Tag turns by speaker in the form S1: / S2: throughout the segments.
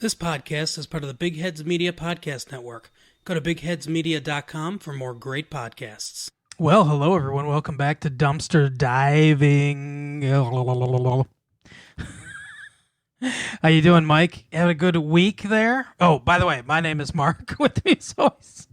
S1: This podcast is part of the Big Heads Media Podcast Network. Go to bigheadsmedia.com for more great podcasts. Well, hello everyone. Welcome back to Dumpster Diving. How you doing, Mike? Had a good week there? Oh, by the way, my name is Mark. With me as always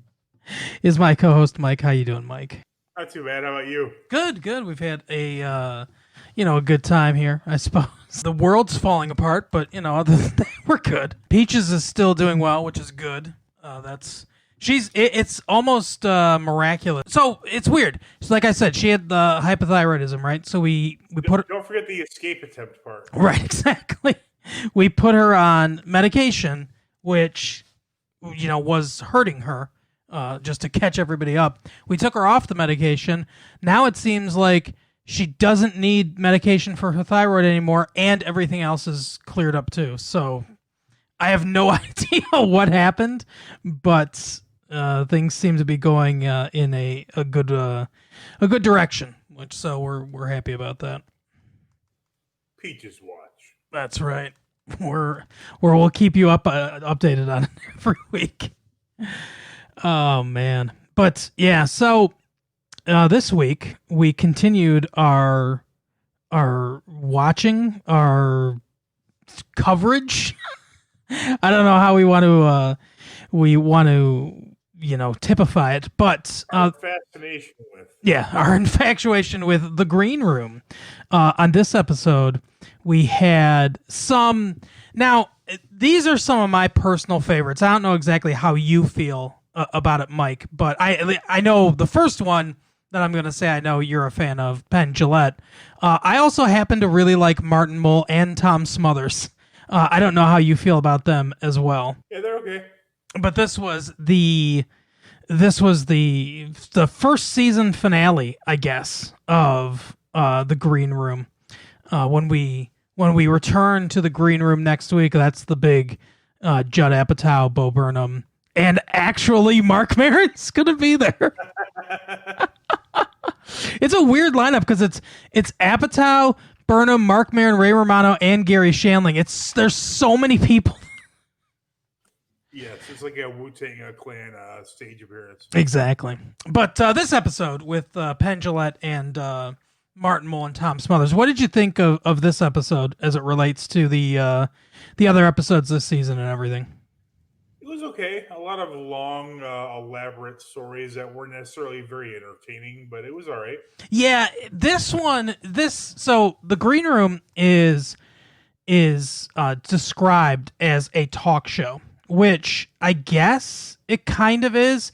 S1: is my co-host, Mike. How you doing, Mike?
S2: Not too bad. How about you?
S1: Good. We've had a good time here, I suppose. The world's falling apart, but, other than that, we're good. Peaches is still doing well, which is good. It's almost miraculous. So, it's weird. So, like I said, she had the hypothyroidism, right? So, we put her...
S2: Don't forget the escape attempt part.
S1: Right, exactly. We put her on medication, which, was hurting her, just to catch everybody up. We took her off the medication. Now it seems like she doesn't need medication for her thyroid anymore, and everything else is cleared up too. So I have no idea what happened, but things seem to be going in a good direction. So we're happy about that.
S2: Peaches watch.
S1: That's right. We'll keep you updated on it every week. Oh man, but yeah. So this week we continued our watching, our coverage. I don't know how we want to typify it, but
S2: our fascination with
S1: our infatuation with The Green Room. On this episode, we had some. Now, these are some of my personal favorites. I don't know exactly how you feel about it, Mike, but I know the first one that I'm going to say I know you're a fan of, Penn Jillette. I also happen to really like Martin Mull and Tom Smothers. I don't know how you feel about them as well.
S2: Yeah, they're okay. But
S1: this was the first season finale, I guess, of The Green Room. When we return to The Green Room next week, that's the big Judd Apatow, Bo Burnham, and actually Marc Maron's going to be there. It's a weird lineup because it's Apatow, Burnham, Marc Maron, Ray Romano, and Gary Shandling. There's so many people.
S2: Yes, it's like a Wu-Tang Clan stage appearance.
S1: Exactly. But this episode with Penn Jillette and Martin Mull and Tom Smothers, what did you think of this episode as it relates to the other episodes this season and everything?
S2: It was okay. A lot of long, elaborate stories that weren't necessarily very entertaining, but it was all right.
S1: Yeah, so The Green Room is described as a talk show, which I guess it kind of is,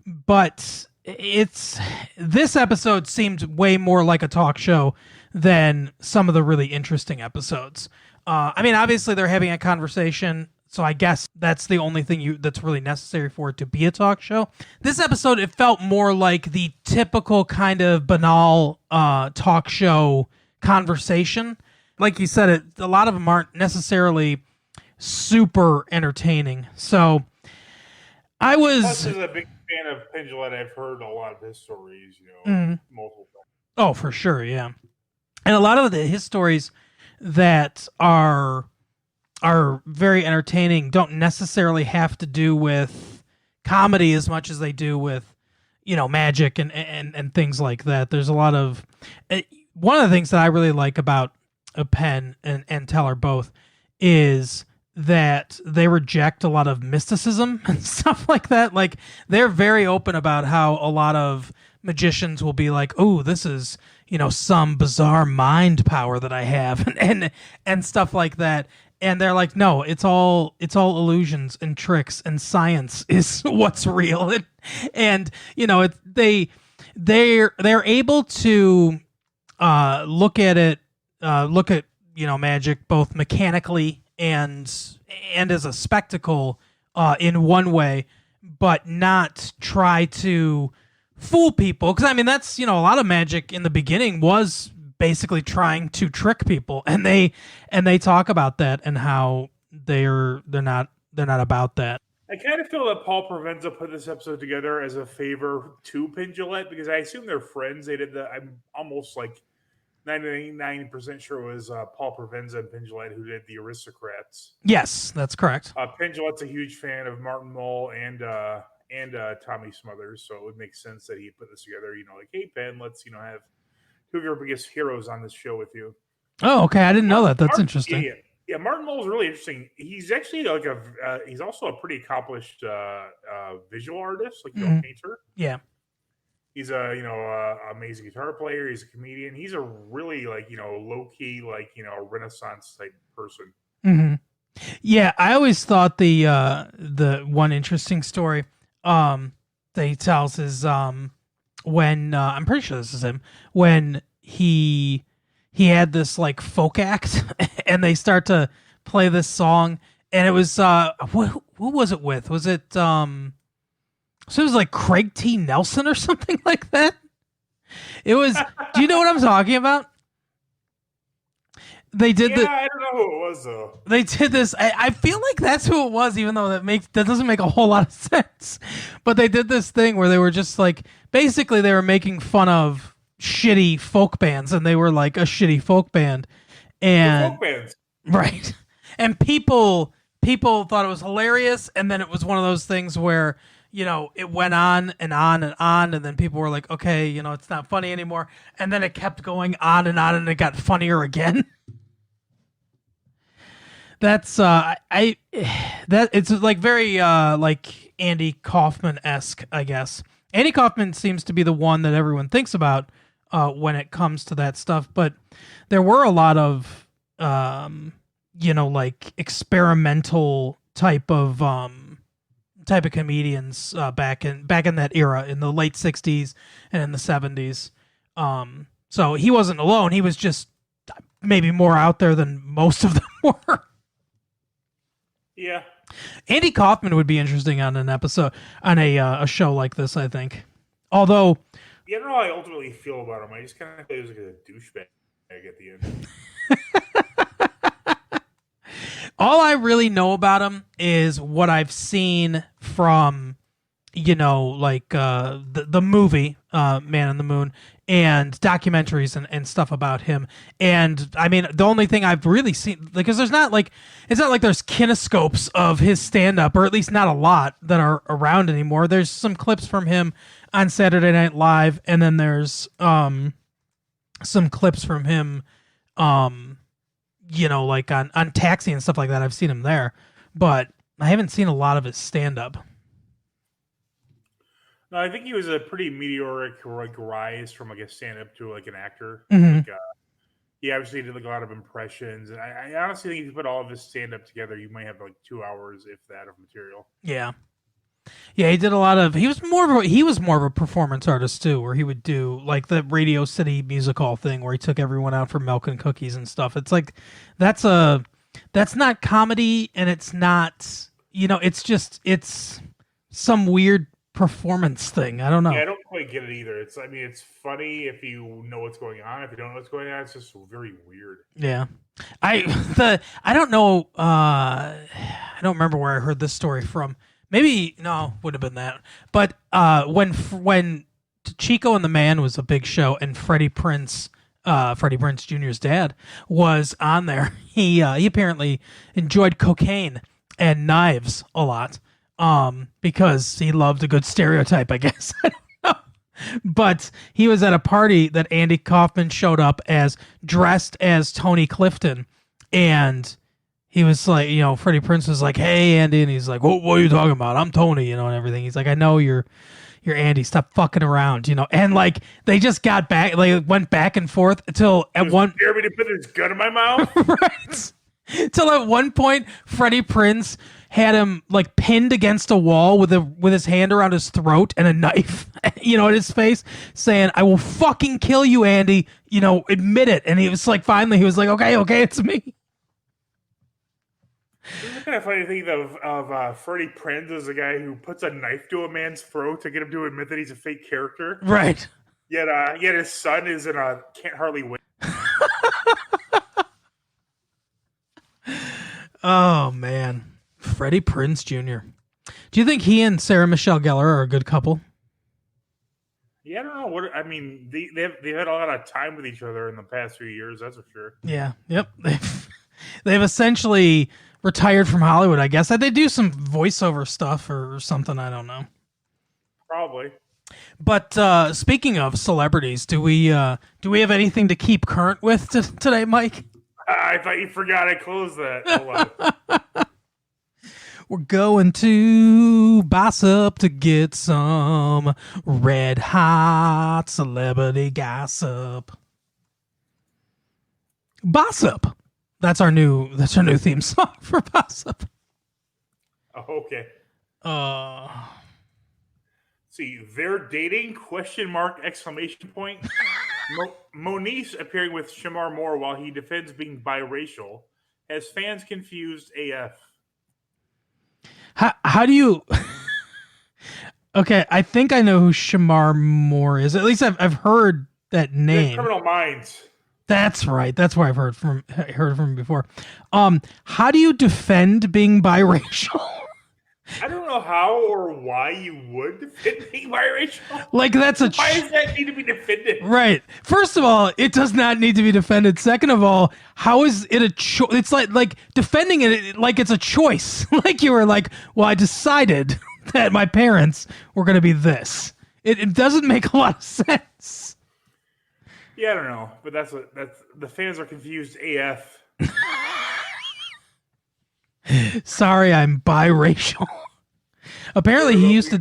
S1: but this episode seemed way more like a talk show than some of the really interesting episodes. Obviously they're having a conversation, so I guess that's the only thing that's really necessary for it to be a talk show. This episode, it felt more like the typical kind of banal talk show conversation. Like you said, a lot of them aren't necessarily super entertaining. So
S2: Plus, as a big fan of Penn Jillette, I've heard a lot of his stories, multiple times.
S1: Oh, for sure, yeah. And a lot of his stories that are very entertaining don't necessarily have to do with comedy as much as they do with, magic and things like that. There's a lot of... One of the things that I really like about Penn and Teller both is that they reject a lot of mysticism and stuff like that. Like, they're very open about how a lot of magicians will be like, oh, this is, some bizarre mind power that I have and stuff like that. And they're like, no, it's all illusions and tricks, and science is what's real. And they're able to look at magic both mechanically and as a spectacle in one way, but not try to fool people. Because that's a lot of magic in the beginning was basically trying to trick people, and they talk about that and how they're not about that.
S2: I kind of feel that Paul Provenza put this episode together as a favor to Penn Jillette because I assume they're friends. They did I'm almost like 99% sure it was Paul Provenza and Penn Jillette who did the Aristocrats.
S1: Yes, that's correct.
S2: Penn Jillette's a huge fan of Martin Mull and Tommy Smothers, so it would make sense that he put this together. Like, hey Penn, let's have two of your biggest heroes on this show with you.
S1: Oh, okay. I didn't know that. That's interesting.
S2: Yeah, Martin Mull is really interesting. He's actually he's also a pretty accomplished visual artist, like painter.
S1: Yeah.
S2: He's a amazing guitar player. He's a comedian. He's a really low key Renaissance type person.
S1: Mm-hmm. Yeah, I always thought the one interesting story that he tells is when I'm pretty sure this is him when he had this like folk act and they start to play this song and it was who was it with? Was it so it was like Craig T. Nelson or something like that? It was do you know what I'm talking about? They did
S2: I don't know who it was though.
S1: They did this. I feel like that's who it was, even though that doesn't make a whole lot of sense. But they did this thing where they were just like basically they were making fun of shitty folk bands, and they were like a shitty folk band, and
S2: folk bands.
S1: Right, and people thought it was hilarious, and then it was one of those things where it went on and on and on, and then people were like, okay, it's not funny anymore, and then it kept going on, and it got funnier again. That's it's like very like Andy Kaufman-esque, I guess. Andy Kaufman seems to be the one that everyone thinks about when it comes to that stuff, but there were a lot of like experimental type of comedians back in that era in the late 60s and in the 70s. So he wasn't alone. He was just maybe more out there than most of them were.
S2: Yeah,
S1: Andy Kaufman would be interesting on an episode on a show like this, I think. Although,
S2: I don't know how I ultimately feel about him. I just kind of think he was like a douchebag at the end.
S1: All I really know about him is what I've seen from, like the movie Man on the Moon and documentaries and stuff about him. And I mean, the only thing I've really seen, because there's not like, it's not like there's kinescopes of his stand-up, or at least not a lot that are around anymore. There's some clips from him on Saturday Night Live, and then there's some clips from him, like on Taxi and stuff like that. I've seen him there, but I haven't seen a lot of his stand-up.
S2: No, I think he was a pretty meteoric rise from like a stand-up to like an actor.
S1: Mm-hmm.
S2: Like, he obviously did like a lot of impressions, and I honestly think if you put all of his stand-up together, you might have like 2 hours, if that, of material.
S1: Yeah, he did a lot of. He was more of a performance artist too, where he would do like the Radio City Music Hall thing, where he took everyone out for milk and cookies and stuff. It's like that's not comedy, and it's not it's some weird performance thing. I don't know.
S2: Yeah, I don't quite get it either. It's funny if you know what's going on. If you don't know what's going on, it's just very weird.
S1: Yeah. I don't know. I don't remember where I heard this story from. Maybe no, would have been that. But when Chico and the Man was a big show, and Freddie Prinze Jr.'s dad was on there, he apparently enjoyed cocaine and knives a lot. Because he loved a good stereotype, I guess. I don't know. But he was at a party that Andy Kaufman showed up as, dressed as Tony Clifton. And he was like, Freddie Prinze was like, hey, Andy. And he's like, what are you talking about? I'm Tony, and everything. He's like, I know you're Andy. Stop fucking around, And like, they just got back, like, went back and forth until at one.
S2: Dare me to put his gun in my mouth?
S1: Right. Till at one point, Freddie Prinze had him like pinned against a wall with his hand around his throat and a knife, at his face, saying, "I will fucking kill you, Andy. Admit it." And he was like, finally, he was like, "Okay, it's me."
S2: It's kind of funny to think of Freddie Prinze as a guy who puts a knife to a man's throat to get him to admit that he's a fake character.
S1: Right.
S2: Yet his son is in a Can't Hardly Wait.
S1: Oh man. Freddie Prinze Jr. Do you think he and Sarah Michelle Gellar are a good couple?
S2: Yeah, I don't know what I mean. They've had a lot of time with each other in the past few years. That's for sure.
S1: Yeah. Yep. They've essentially retired from Hollywood, I guess. They do some voiceover stuff or something. I don't know.
S2: Probably.
S1: But speaking of celebrities, do we have anything to keep current with today, Mike?
S2: I thought you forgot I closed that. Hold on.
S1: We're going to Boss-Up to get some red hot celebrity gossip. Boss-Up. That's our new theme song for Boss-Up.
S2: Oh, okay. See, they're dating? ? Exclamation point. Moniece appearing with Shamar Moore while he defends being biracial has fans confused AF.
S1: How do you? Okay, I think I know who Shamar Moore is. At least I've heard that name.
S2: Criminal Minds.
S1: That's right. That's where I've heard from before. How do you defend being biracial?
S2: I don't know how or why you would defend being biracial.
S1: Like that's a
S2: why does that need to be defended?
S1: Right. First of all, it does not need to be defended. Second of all, how is it a choice? It's like defending it like it's a choice. Like you were like, well, I decided that my parents were going to be this. It doesn't make a lot of sense.
S2: Yeah, I don't know, but that's the fans are confused AF.
S1: Sorry, I'm biracial. Apparently he used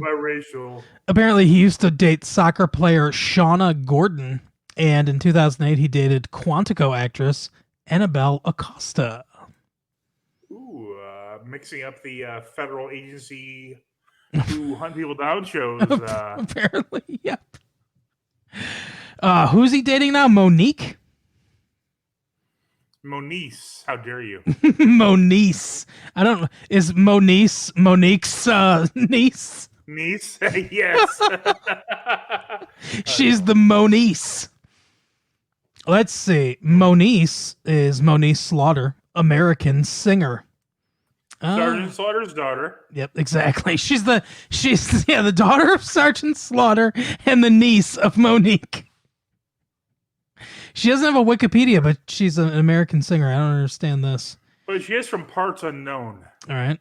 S1: to date soccer player Shauna Gordon, and in 2008 he dated Quantico actress Annabelle Acosta.
S2: Ooh, mixing up the federal agency who hunt people down shows.
S1: Apparently, yep. Who's he dating now? Monique?
S2: Moniece, how dare you?
S1: Moniece. I don't know. Is Monique's niece?
S2: Niece? Yes.
S1: She's the Moniece. Let's see. Moniece is Moniece Slaughter, American singer.
S2: Sergeant Slaughter's daughter.
S1: Yep, exactly. She's the daughter of Sergeant Slaughter and the niece of Monique. She doesn't have a Wikipedia, but she's an American singer. I don't understand this.
S2: But she is from parts unknown.
S1: All right.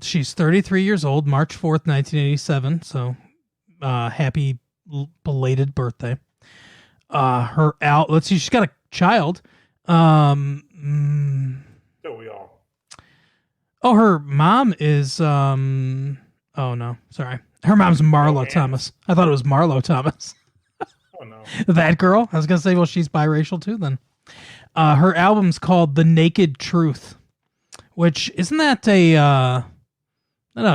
S1: She's 33 years old, March 4th, 1987. So happy belated birthday. Let's see, she's got a child.
S2: Don't we all?
S1: Oh, her mom is oh no, sorry. Her mom's Marlo Thomas. I thought it was Marlo Thomas.
S2: Oh no.
S1: That girl? I was gonna say, well, she's biracial too then. Her album's called The Naked Truth, which isn't that a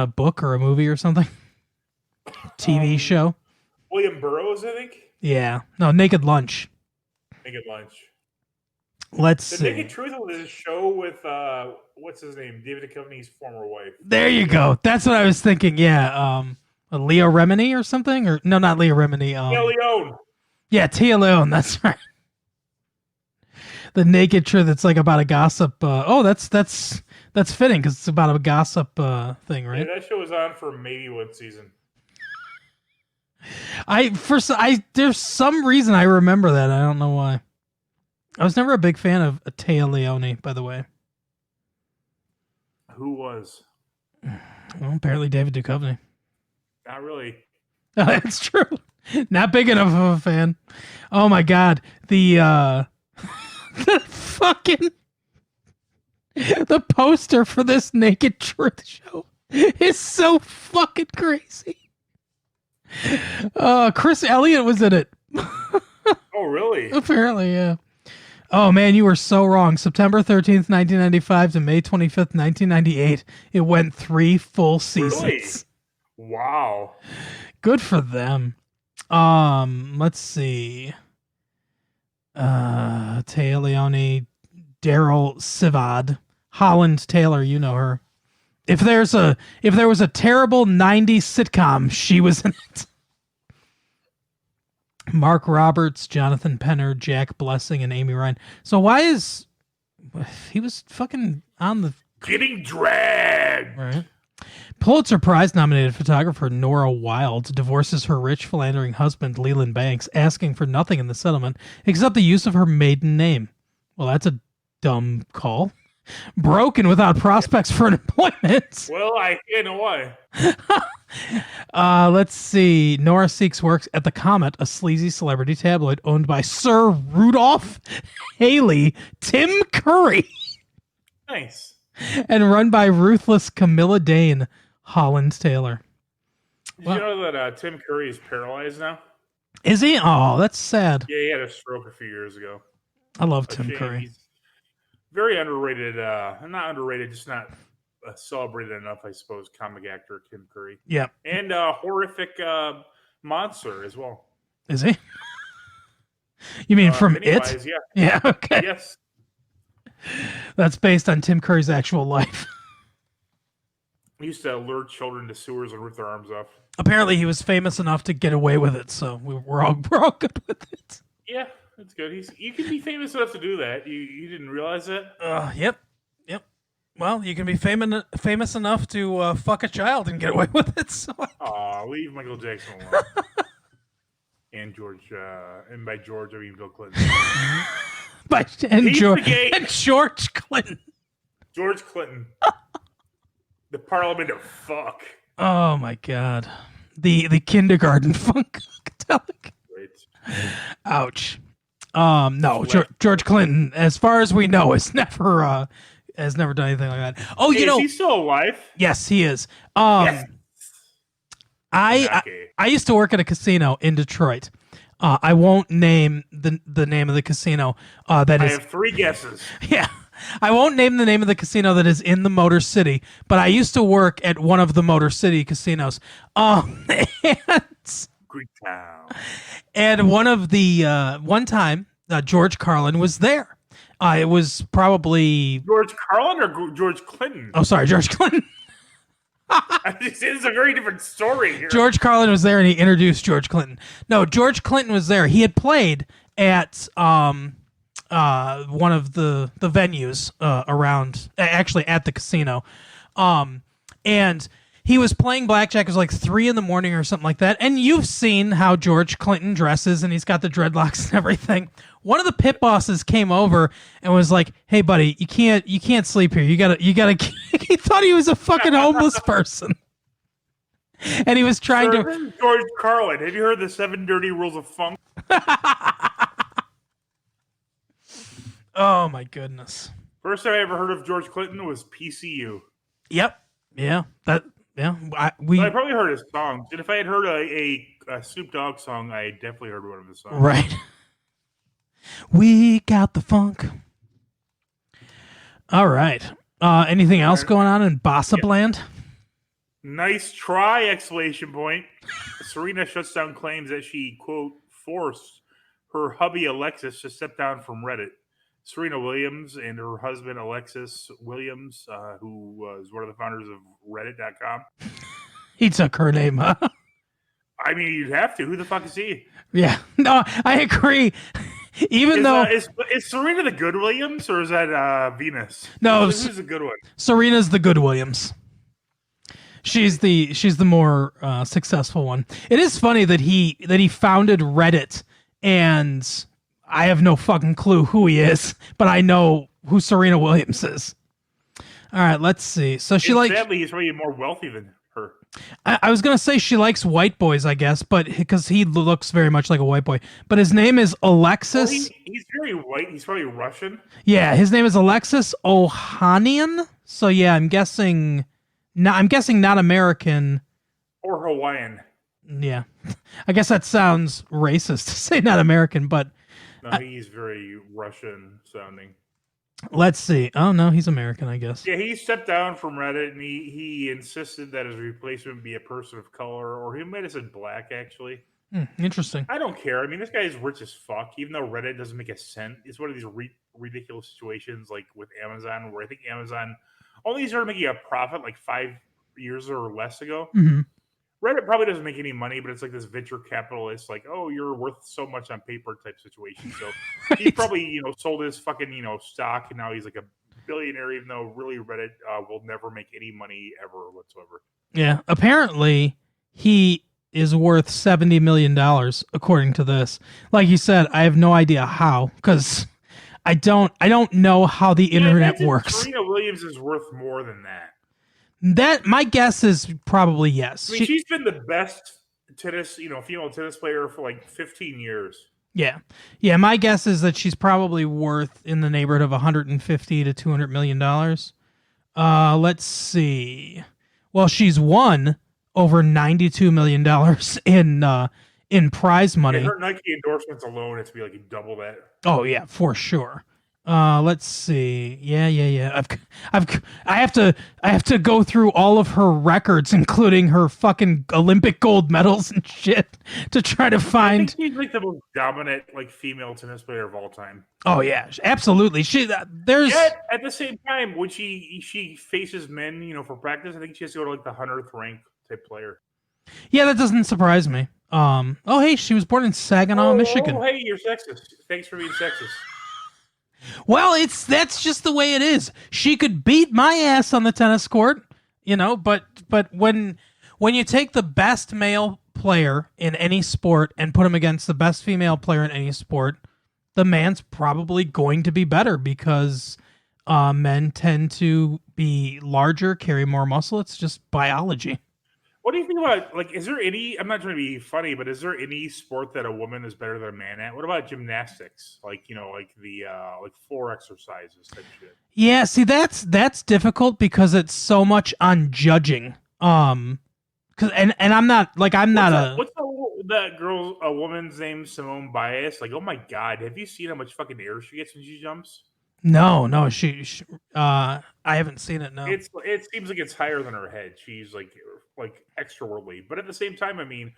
S1: book or a movie or something? TV show.
S2: William Burroughs, I think.
S1: Yeah. No, Naked Lunch.
S2: Naked Lunch.
S1: Let's see.
S2: The Naked Truth was a show with what's his name? David Duchovny's former wife.
S1: There you go. That's what I was thinking. Yeah. Leah Remini or something? Or no, not Leah Remini.
S2: Tia Leone.
S1: Yeah, Tia Leone. That's right. The Naked Truth. It's like about a gossip. That's fitting because it's about a gossip thing, right?
S2: Yeah, that show was on for maybe one season.
S1: There's some reason I remember that. I don't know why. I was never a big fan of Tia Leone, by the way.
S2: Who was?
S1: Well, apparently David Duchovny.
S2: Not really.
S1: That's true. Not big enough of a fan. Oh my god. The the poster for this Naked Truth show is so fucking crazy. Chris Elliott was in it.
S2: Oh, really?
S1: Apparently, yeah. Oh man, you were so wrong. September 13th, 1995 to May 25th, 1998. It went 3 full seasons.
S2: Really? Wow.
S1: Good for them. Let's see. Tia Leone, Daryl Sivad, Holland Taylor, you know her. If there was a terrible 90s sitcom, she was in it. Mark Roberts, Jonathan Penner, Jack Blessing, and Amy Ryan. So why he was fucking on the
S2: getting dragged?
S1: Right. Pulitzer Prize nominated photographer Nora Wild divorces her rich, philandering husband, Leland Banks, asking for nothing in the settlement except the use of her maiden name. Well, that's a dumb call. Broken without prospects for employment.
S2: Well, I know why.
S1: Let's see. Nora seeks work at The Comet, a sleazy celebrity tabloid owned by Sir Rudolph Haley Tim Curry
S2: Nice.
S1: and run by ruthless Camilla Dane Holland Taylor.
S2: Did you know that Tim Curry is paralyzed now?
S1: Is he? Oh, that's sad.
S2: Yeah, he had a stroke a few years ago.
S1: I love Tim Curry.
S2: He's very underrated. Not underrated, just not celebrated enough, I suppose. Comic actor Tim Curry.
S1: Yeah.
S2: And horrific monster as well.
S1: Is he? You mean from
S2: Pennywise,
S1: It?
S2: Yeah.
S1: Yeah, okay.
S2: Yes.
S1: That's based on Tim Curry's actual life.
S2: He used to lure children to sewers and rip their arms off.
S1: Apparently, he was famous enough to get away with it, so we're all good with it.
S2: Yeah, that's good. You can be famous enough to do that. You didn't realize that?
S1: Yep. Well, you can be famous enough to fuck a child and get away with it. So.
S2: Aw, leave Michael Jackson alone. And George, and by George, I mean Bill Clinton.
S1: And
S2: Pizzagate.
S1: George Clinton.
S2: George Clinton. The Parliament of fuck.
S1: Oh my God. The kindergarten funkadelic.
S2: Right.
S1: Ouch. No, George Clinton, as far as we know, has never done anything like that. Oh,
S2: Hey, is he still alive?
S1: Yes, he is.
S2: Yes.
S1: I used to work at a casino in Detroit. I won't name the name of the casino. I
S2: have 3 guesses.
S1: Yeah. I won't name the name of the casino that is in the Motor City, but I used to work at one of the Motor City casinos.
S2: Greek town.
S1: And one time, George Carlin was there. It was probably
S2: George Carlin or George Clinton?
S1: Oh, sorry, George Clinton.
S2: This is a very different story here.
S1: George Carlin was there, and he introduced George Clinton. No, George Clinton was there. He had played at one of the venues around, actually at the casino, and he was playing blackjack. It was like 3 a.m. or something like that. And you've seen how George Clinton dresses, and he's got the dreadlocks and everything. One of the pit bosses came over and was like, "Hey, buddy, you can't sleep here. You gotta." He thought he was a fucking homeless person, and he was trying to.
S2: George Carlin, have you heard the 7 Dirty Rules of Funk?
S1: Oh my goodness!
S2: First time I ever heard of George Clinton was PCU.
S1: Yep. Yeah. I
S2: probably heard his songs, and if I had heard a Snoop Dogg song, I definitely heard one of his songs.
S1: Right. We got the funk. All right. Anything else going on in Bossip Land?
S2: Nice try! Exclamation point. Serena shuts down claims that she, quote, forced her hubby Alexis to step down from Reddit. Serena Williams and her husband Alexis Williams, who was one of the founders of Reddit.com.
S1: He took her name, huh?
S2: I mean, you'd have to. Who the fuck is he?
S1: Yeah. No, I agree. Is
S2: Serena the good Williams, or is that Venus?
S1: No,
S2: who's the good one?
S1: Serena's the good Williams. She's the more successful one. It is funny that he founded Reddit, and I have no fucking clue who he is, but I know who Serena Williams is. All right, let's see. So
S2: sadly, he's probably more wealthy than her.
S1: I was gonna say she likes white boys, I guess, but because he looks very much like a white boy. But his name is Alexis.
S2: Well, he's very white. He's probably Russian.
S1: Yeah, his name is Alexis Ohanian. So yeah, I'm guessing not American
S2: or Hawaiian.
S1: Yeah, I guess that sounds racist to say not American, but
S2: no, he's very Russian sounding.
S1: Let's see. Oh no, he's American, I guess.
S2: Yeah, he stepped down from Reddit, and he insisted that his replacement be a person of color, or he might have said black, actually.
S1: Interesting.
S2: I don't care. I mean, this guy is rich as fuck, even though Reddit doesn't make a cent. It's one of these ridiculous situations, like with Amazon, where I think Amazon only started making a profit like 5 years or less ago.
S1: Mm-hmm.
S2: Reddit probably doesn't make any money, but it's like this venture capitalist, like, oh, you're worth so much on paper type situation. So he probably, sold his fucking, stock, and now he's like a billionaire, even though really Reddit will never make any money ever whatsoever.
S1: Yeah, apparently he is worth $70 million according to this. Like you said, I have no idea how, because I don't know how the internet works.
S2: Serena Williams is worth more than that.
S1: That my guess is probably yes.
S2: I mean, she's been the best tennis, female tennis player for like 15 years.
S1: Yeah. Yeah, my guess is that she's probably worth in the neighborhood of 150 to 200 million dollars. Let's see. Well, she's won over $92 million in prize money.
S2: Yeah, her Nike endorsements alone has to be like double that.
S1: Oh yeah, for sure. Let's see. Yeah. I have to go through all of her records, including her fucking Olympic gold medals and shit, to try to find.
S2: I think she's like the most dominant like female tennis player of all time.
S1: Oh yeah, absolutely. There's.
S2: Yet, at the same time, when she faces men, for practice, I think she has to go to like the 100th rank type player.
S1: Yeah, that doesn't surprise me. Oh hey, she was born in Saginaw, Michigan.
S2: Oh hey, you're sexist. Thanks for being sexist.
S1: Well, that's just the way it is. She could beat my ass on the tennis court, but when you take the best male player in any sport and put him against the best female player in any sport, the man's probably going to be better because men tend to be larger, carry more muscle. It's just biology.
S2: What do you think about, like, is there any, I'm not trying to be funny, but is there any sport that a woman is better than a man at? What about gymnastics? Like, like the, like floor exercises type shit.
S1: Yeah, see, that's difficult because it's so much on judging. And I'm not, like,
S2: What's that girl, a woman's name, Simone Biles? Like, oh my God, have you seen how much fucking air she gets when she jumps?
S1: No, she I haven't seen it. No,
S2: it seems like it's higher than her head. She's like extra worldly, but at the same time, I mean,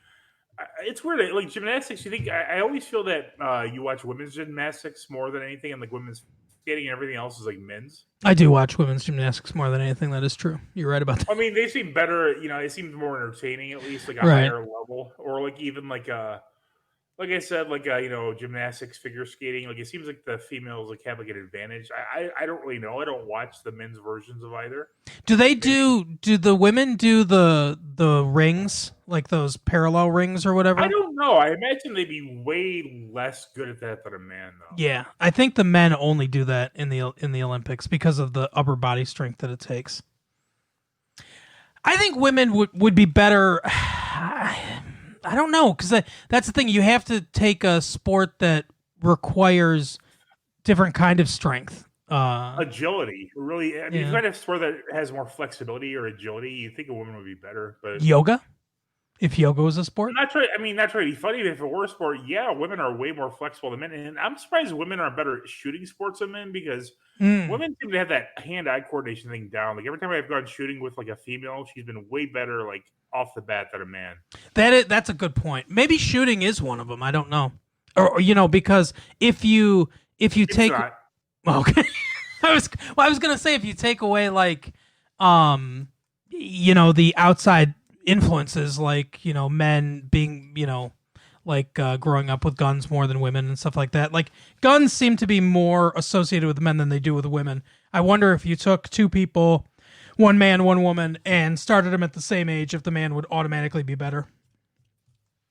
S2: it's weird. Like gymnastics, you think I always feel that you watch women's gymnastics more than anything, and like women's skating and everything else is like men's.
S1: I do watch women's gymnastics more than anything. That is true. You're right about that.
S2: I mean, they seem better. It seems more entertaining, at least like a higher level, or like even like I said, like gymnastics, figure skating. Like it seems like the females like have like an advantage. I don't really know. I don't watch the men's versions of either.
S1: Do the women do the rings, like those parallel rings or whatever?
S2: I don't know. I imagine they'd be way less good at that than a man, though.
S1: Yeah, I think the men only do that in the Olympics because of the upper body strength that it takes. I think women would be better. I don't know, because that's the thing. You have to take a sport that requires different kind of strength.
S2: Agility, really. I mean, if you find a sport that has more flexibility or agility, you think a woman would be better. But
S1: yoga, if yoga was a sport,
S2: not trying to be funny, but if it were a sport, yeah, women are way more flexible than men. And I'm surprised women are better at shooting sports than men because women seem to have that hand-eye coordination thing down. Like every time I've gone shooting with like a female, she's been way better, like off the bat than a man.
S1: That's a good point. Maybe shooting is one of them. I don't know, or because if you take okay, I was gonna say if you take away like the outside influences like men being like growing up with guns more than women and stuff like that. Like guns seem to be more associated with men than they do with women. I wonder if you took two people, one man, one woman, and started them at the same age, if the man would automatically be better.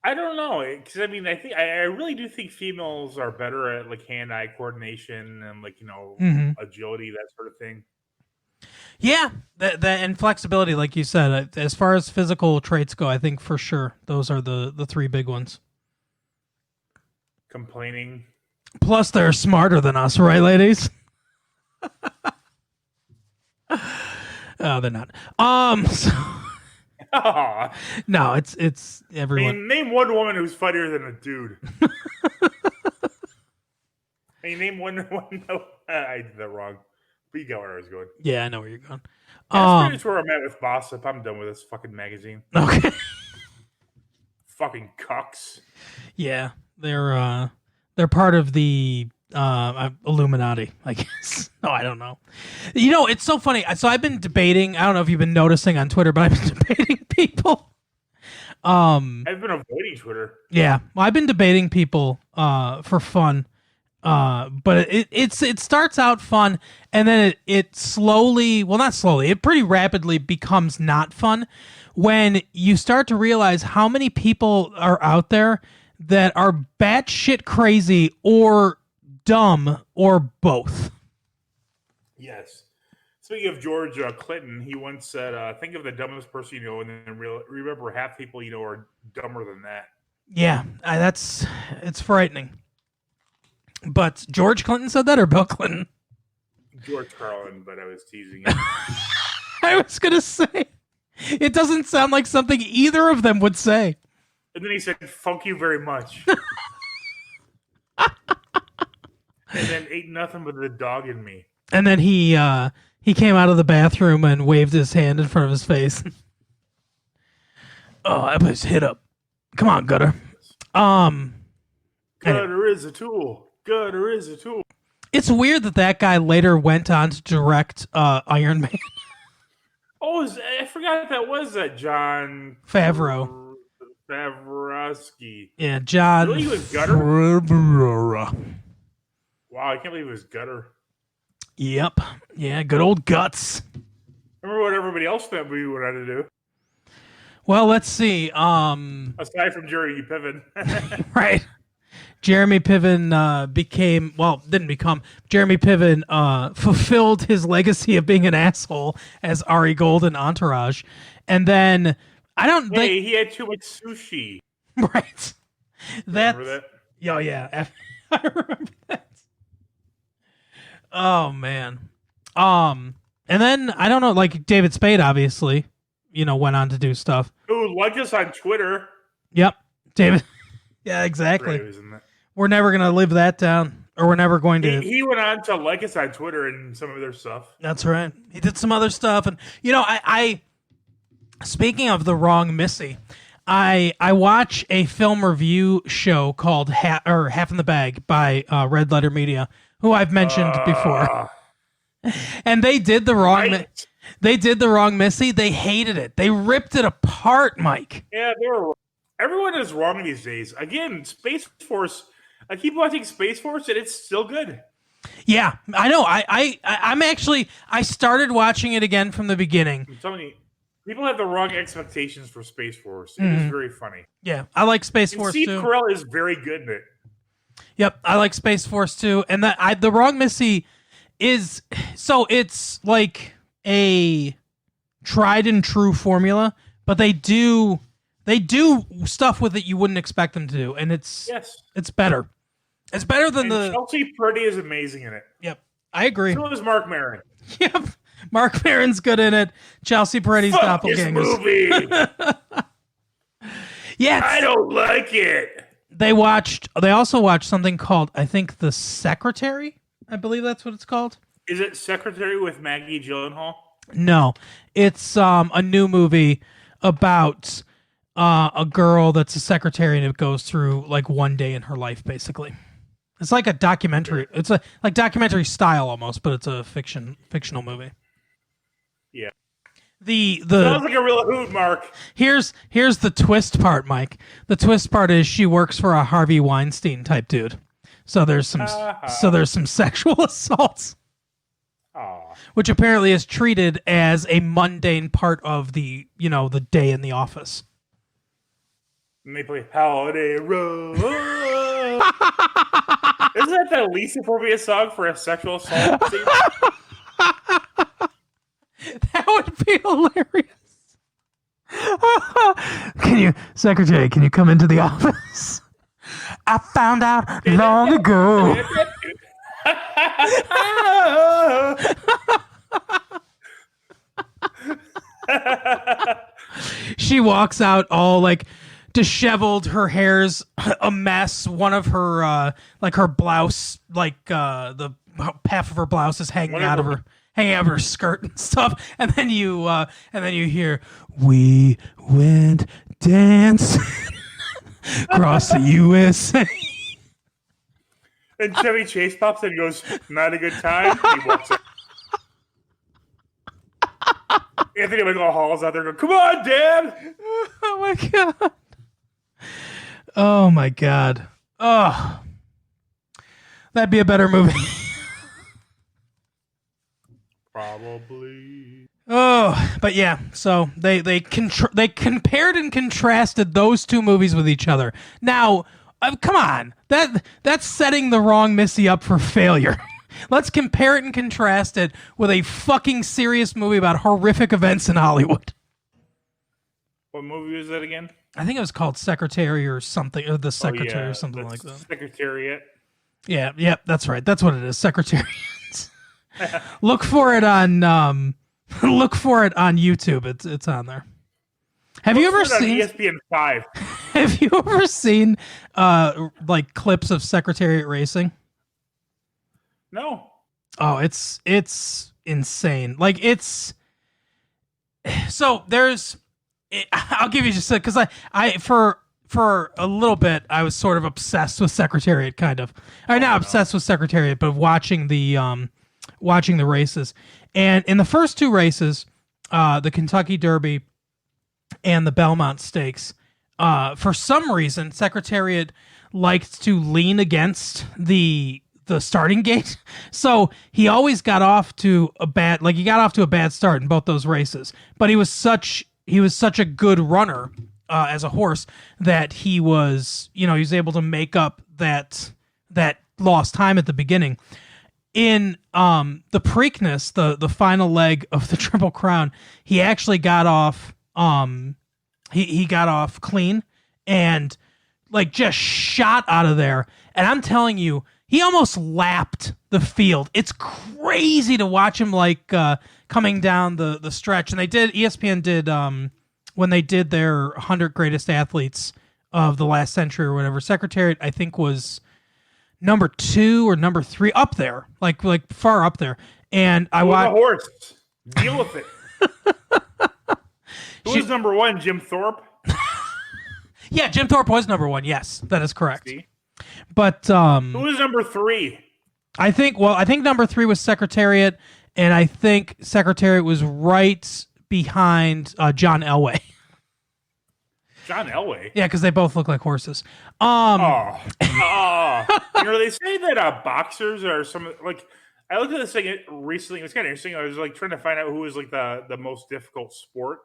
S2: I don't know, because I mean, I really do think females are better at like hand-eye coordination and like agility, that sort of thing.
S1: Yeah, that and flexibility, like you said. As far as physical traits go, I think for sure those are the three big ones.
S2: Complaining.
S1: Plus, they're smarter than us, right, ladies? Oh, they're not. No, it's everyone.
S2: I mean, name one woman who's funnier than a dude. I mean, name one. No, I did that wrong. But you got where I was going.
S1: Yeah, I know where you're going.
S2: That's where I'm at with Gossip. I'm done with this fucking magazine.
S1: Okay.
S2: Fucking cucks.
S1: Yeah, they're part of the Illuminati, I guess. No, I don't know. It's so funny. So I've been debating. I don't know if you've been noticing on Twitter, but I've been debating people.
S2: I've been avoiding Twitter.
S1: Yeah, well, I've been debating people for fun. But it starts out fun, and then it slowly, well, not slowly, it pretty rapidly becomes not fun when you start to realize how many people are out there that are batshit crazy or dumb or both.
S2: Yes. Speaking of George Clinton, he once said, think of the dumbest person you know, and then remember half people you know are dumber than that.
S1: Yeah, it's frightening. But George Clinton said that, or Bill Clinton?
S2: George Carlin, but I was teasing him.
S1: I was going to say, it doesn't sound like something either of them would say.
S2: And then he said, "Fuck you very much." And then ate nothing but the dog in me.
S1: And then he came out of the bathroom and waved his hand in front of his face. Oh, I was hit up. Come on, Gutter.
S2: Gutter is a tool. Gutter is a tool.
S1: It's weird that guy later went on to direct Iron Man.
S2: Oh, I forgot that was John
S1: Favreau.
S2: Favreauski.
S1: Yeah, John
S2: Really, he was Gutter?
S1: Favreau.
S2: Wow, I can't believe it was Gutter.
S1: Yep. Yeah, good old guts.
S2: Remember what everybody else in that movie went on to do?
S1: Well, let's see.
S2: Aside from Jeremy Piven.
S1: Right. Jeremy Piven Jeremy Piven fulfilled his legacy of being an asshole as Ari Gold in Entourage. And then
S2: he had too much sushi.
S1: Right.
S2: Remember that?
S1: Oh, yeah. I remember that. Oh, man. And then, I don't know, like David Spade, obviously, went on to do stuff.
S2: Ooh, like us on Twitter.
S1: Yep. David. Yeah, exactly. We're never going to live that down, or we're never going to.
S2: He went on to like us on Twitter and some of their stuff.
S1: That's right. He did some other stuff. And, I speaking of the wrong Missy, I watch a film review show called Half in the Bag by Red Letter Media, who I've mentioned before. And they did the wrong. Right. They did the wrong Missy. They hated it. They ripped it apart, Mike.
S2: Yeah, everyone is wrong these days. Again, Space Force. I keep watching Space Force, and it's still good.
S1: Yeah, I know. I started watching it again from the beginning.
S2: I'm telling you, people have the wrong expectations for Space Force. It is very funny.
S1: Yeah, I like Space Force too.
S2: Steve Carell is very good in it.
S1: Yep, I like Space Force too. And the wrong Missy is, so it's like a tried and true formula, but they do stuff with it you wouldn't expect them to do, and it's better. It's better than
S2: Chelsea Purdy is amazing in it.
S1: Yep, I agree.
S2: So is Mark Maron.
S1: Yep, Mark Maron's good in it. Chelsea Peretti's doppelgangers.
S2: Movie.
S1: Yeah,
S2: I don't like it.
S1: They also watched something called, I think, The Secretary. I believe that's what it's called.
S2: Is it Secretary with Maggie Gyllenhaal?
S1: No, it's a new movie about a girl that's a secretary, and it goes through like one day in her life, basically. It's like a documentary. It's like documentary style almost, but it's a fictional movie.
S2: Yeah.
S1: The
S2: sounds like a real hoot, Mark.
S1: Here's the twist part, Mike. The twist part is she works for a Harvey Weinstein type dude. So there's some sexual assaults. Which apparently is treated as a mundane part of the day in the office.
S2: And they play Holiday Road. Isn't that the least appropriate song for a sexual assault scene?
S1: That would be hilarious. Secretary, can you come into the office? I found out long ago. She walks out all like disheveled, her hair's a mess, one of her her blouse, the half of her blouse is hanging out of her skirt and stuff, and then you hear, "We went dancing across the USA."
S2: And Chevy Chase pops in and goes, "Not a good time." He walks out. Anthony Michael Hall's out there going, "Come on, Dad!"
S1: Oh my god! Oh my god! Oh, That'd be a better movie.
S2: Probably.
S1: Oh, but yeah. So they compared and contrasted those two movies with each other. Now, come on, that's setting the wrong Missy up for failure. Let's compare it and contrast it with a fucking serious movie about horrific events in Hollywood.
S2: What movie was that again?
S1: I think it was called Secretary or something, or The Secretary or something like that.
S2: Secretariat.
S1: Yeah, yep, that's right. That's what it is. Secretariat. Look for it on YouTube. It's on there. Have you ever seen
S2: ESPN5?
S1: Have you ever seen like clips of Secretariat racing?
S2: No.
S1: Oh, it's insane. Like I'll give you just because I for a little bit I was sort of obsessed with Secretariat, kind of. I'm not obsessed with Secretariat, but watching the races. And in the first two races, the Kentucky Derby and the Belmont Stakes, for some reason, Secretariat liked to lean against the starting gate. So he always got off to a bad start in both those races. But he was such a good runner as a horse that he was able to make up that lost time at the beginning. In the Preakness, the final leg of the Triple Crown, he actually got off he got off clean and like just shot out of there. And I'm telling you, he almost lapped the field. It's crazy to watch him like coming down the stretch. And ESPN did when they did their 100 greatest athletes of the last century or whatever. Secretariat, I think, was number 2 or number 3 up there, like far up there. And I watched
S2: the horse. Deal with it. Who was number 1? Jim Thorpe.
S1: Yeah, Jim Thorpe was number 1. Yes, that is correct.
S2: See?
S1: But
S2: who was number 3?
S1: I think number 3 was Secretariat, and I think Secretariat was right behind John Elway.
S2: John Elway?
S1: Yeah, because they both look like horses.
S2: They say that boxers are some like. I looked at this thing recently. It was kind of interesting. I was like trying to find out who was like the most difficult sport.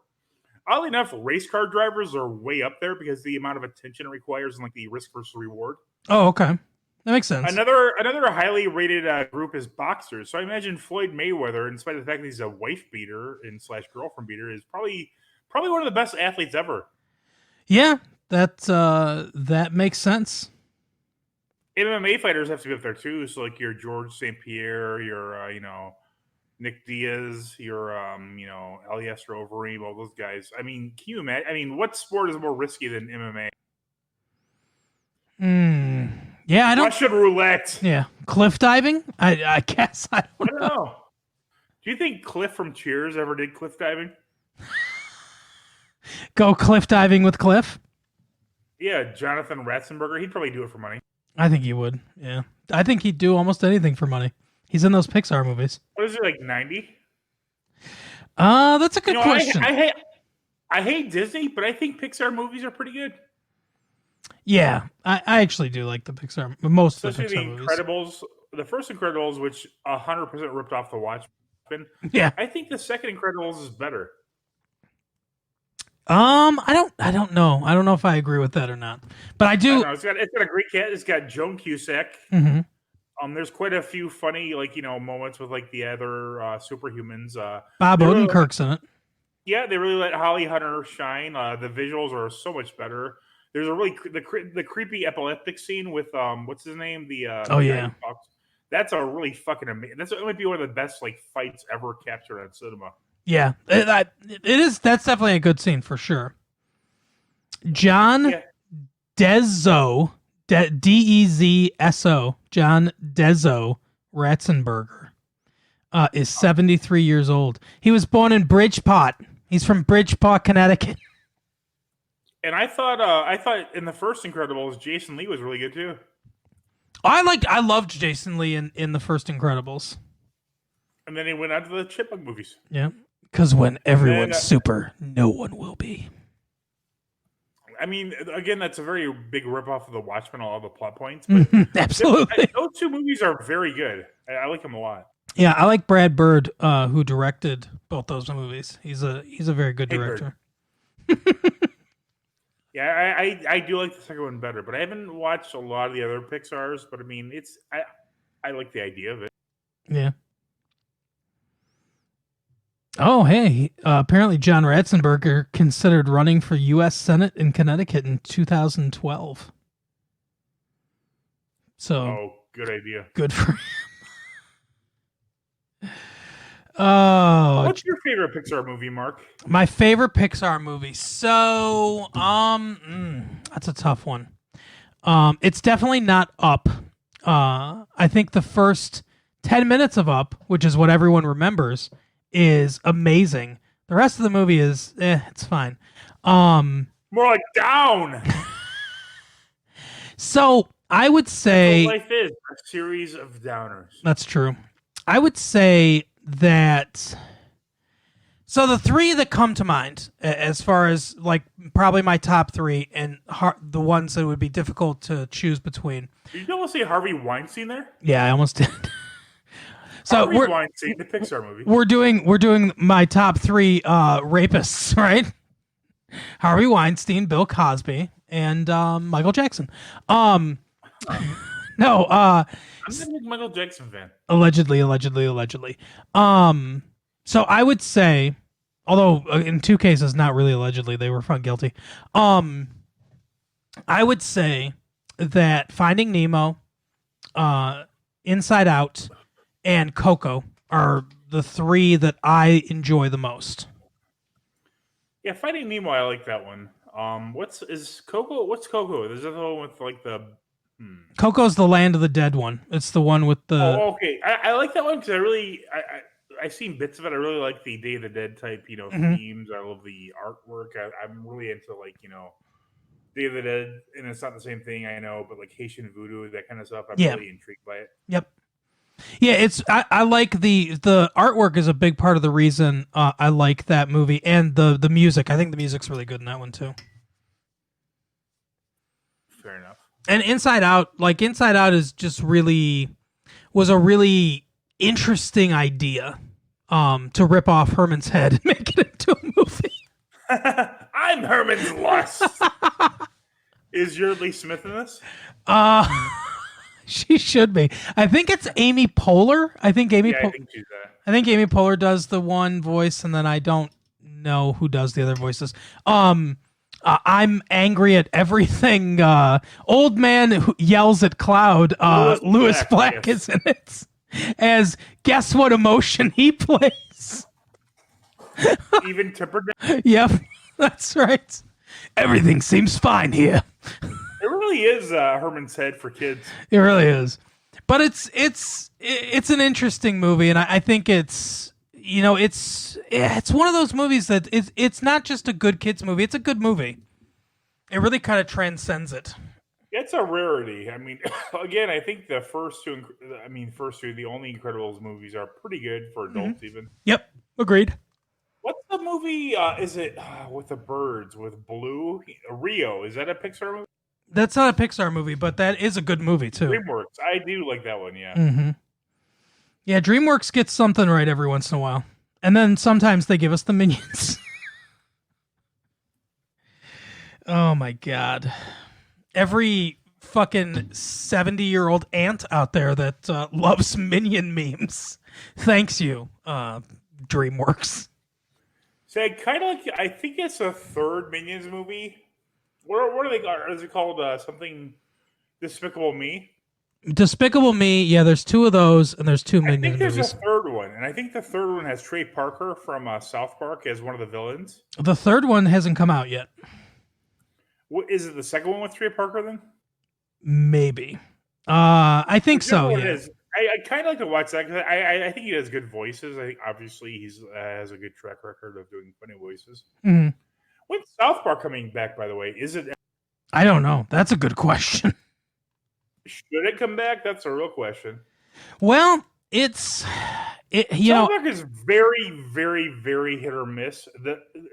S2: Oddly enough, race car drivers are way up there because the amount of attention it requires and like the risk versus reward.
S1: Oh, okay, that makes sense.
S2: Another highly rated group is boxers. So I imagine Floyd Mayweather, in spite of the fact that he's a wife beater and / girlfriend beater, is probably one of the best athletes ever.
S1: Yeah, that makes sense.
S2: MMA fighters have to be up there too. So like your George St. Pierre, your Nick Diaz, your Elias Overeem, all those guys. I mean, can you imagine? I mean, what sport is more risky than MMA?
S1: Yeah, I don't.
S2: Russian roulette.
S1: Yeah, cliff diving. I guess I don't
S2: know. Do you think Cliff from Cheers ever did cliff diving?
S1: Go cliff diving with Cliff?
S2: Yeah, Jonathan Ratzenberger. He'd probably do it for money.
S1: I think he would. Yeah, I think he'd do almost anything for money. He's in those Pixar movies.
S2: What is it, like 90?
S1: That's a good question.
S2: I hate Disney, but I think Pixar movies are pretty good.
S1: Yeah, I actually do like the Pixar, most of the Pixar movies.
S2: Incredibles, the first Incredibles, which 100% ripped off the Watchmen.
S1: Yeah,
S2: I think the second Incredibles is better.
S1: I don't know. I don't know if I agree with that or not, but I do.
S2: It's got a great cat. It's got Joan Cusack.
S1: Mm-hmm.
S2: There's quite a few funny moments with like the other superhumans.
S1: Bob Odenkirk's in it.
S2: Yeah, they really let Holly Hunter shine. The visuals are so much better. There's a really the creepy epileptic scene with what's his name? That's a really fucking amazing. That might be one of the best like fights ever captured on cinema.
S1: Yeah, it is. That's definitely a good scene for sure. John Dezzo, Dezzo, John Dezzo Ratzenberger, is 73 years old. He was born in Bridgeport. He's from Bridgeport, Connecticut.
S2: And I thought in the first Incredibles, Jason Lee was really good too.
S1: I loved Jason Lee in the first Incredibles.
S2: And then he went on to the Chipmunk movies.
S1: Yeah, because when everyone's super, no one will be.
S2: I mean, again, that's a very big ripoff of The Watchmen, all the plot points. But
S1: Absolutely.
S2: those two movies are very good. I like them a lot.
S1: Yeah, I like Brad Bird, who directed both those movies. He's a very good
S2: Hey,
S1: director.
S2: Yeah, I do like the second one better, but I haven't watched a lot of the other Pixar's. But I mean, I like the idea of it.
S1: Yeah. Oh, hey. Apparently, John Ratzenberger considered running for U.S. Senate in Connecticut in 2012. So,
S2: Oh, good idea.
S1: good for him. Oh,
S2: What's your favorite Pixar movie, Mark?
S1: my favorite Pixar movie. So, that's a tough one. It's definitely not Up. I think the first 10 minutes of Up, which is what everyone remembers, is amazing. The rest of the movie is, it's fine.
S2: More like Down.
S1: So I would say
S2: Life is a series of downers.
S1: that's true. I would say that. So the three that come to mind, as far as like probably my top three, and the ones that would be difficult to choose between.
S2: Did you almost say Harvey Weinstein there?
S1: Yeah, I almost did. So
S2: Harvey Weinstein, the Pixar movie.
S1: we're doing my top three rapists, right? Harvey Weinstein, Bill Cosby, and Michael Jackson. No,
S2: I'm a big Michael Jackson fan.
S1: allegedly. So I would say, although in two cases, not really allegedly, they were found guilty. I would say that Finding Nemo, Inside Out, and Coco are the three that I enjoy the most.
S2: Yeah, Finding Nemo, I like that one. What's Coco? What's Coco? There's another one with like the.
S1: Coco's the Land of the Dead one. It's the one with the.
S2: Oh, okay. I like that one because I've seen bits of it. I really like the Day of the Dead type, themes. I love the artwork. I'm really into Day of the Dead, and it's not the same thing, I know, but like Haitian voodoo, that kind of stuff. I'm really intrigued by it.
S1: Yep. Yeah, it's I like the artwork is a big part of the reason I like that movie, and the music. I think the music's really good in that one too.
S2: Fair enough.
S1: And Inside Out is just was a really interesting idea to rip off Herman's head and make it into a movie.
S2: I'm Herman's Lust. Is your Lee Smith in this?
S1: She should be. I think it's Amy Poehler. I think Amy Poehler does the one voice, and then I don't know who does the other voices. I'm angry at everything. Old man who yells at cloud. Louis Black is in it. As guess what emotion he plays?
S2: Even Tipper.
S1: Yep, that's right. Everything seems fine here.
S2: It really is Herman's head for kids.
S1: It really is, but it's an interesting movie, and I think it's one of those movies that it's not just a good kids movie; it's a good movie. It really kind of transcends it.
S2: It's a rarity. I mean, again, I think the first two, the only Incredibles movies are pretty good for adults, even.
S1: Yep, agreed.
S2: What's the movie? Is it with the birds with Blue? Rio? Is that a Pixar movie?
S1: That's not a Pixar movie, but that is a good movie too.
S2: DreamWorks. I do like that one. Yeah.
S1: Mm-hmm. Yeah, DreamWorks gets something right every once in a while, and then sometimes they give us the Minions. Oh my god! Every fucking 70-year-old aunt out there that loves Minion memes, thanks you, DreamWorks.
S2: So I think it's the third Minions movie. What are they? Is it called something? Despicable Me.
S1: Despicable Me. Yeah, there's two of those, and there's two Minions movies.
S2: I think there's a third one, and I think the third one has Trey Parker from South Park as one of the villains.
S1: The third one hasn't come out yet.
S2: What is it? The second one with Trey Parker then?
S1: Maybe. I think so. Yeah.
S2: I kind of like to watch that because I think he has good voices. I think obviously he's has a good track record of doing funny voices.
S1: Mm-hmm.
S2: When's South Park coming back? By the way, is it?
S1: I don't know. That's a good question. Should
S2: it come back? That's a real question.
S1: Well, it's
S2: South Park is very, very, very hit or miss.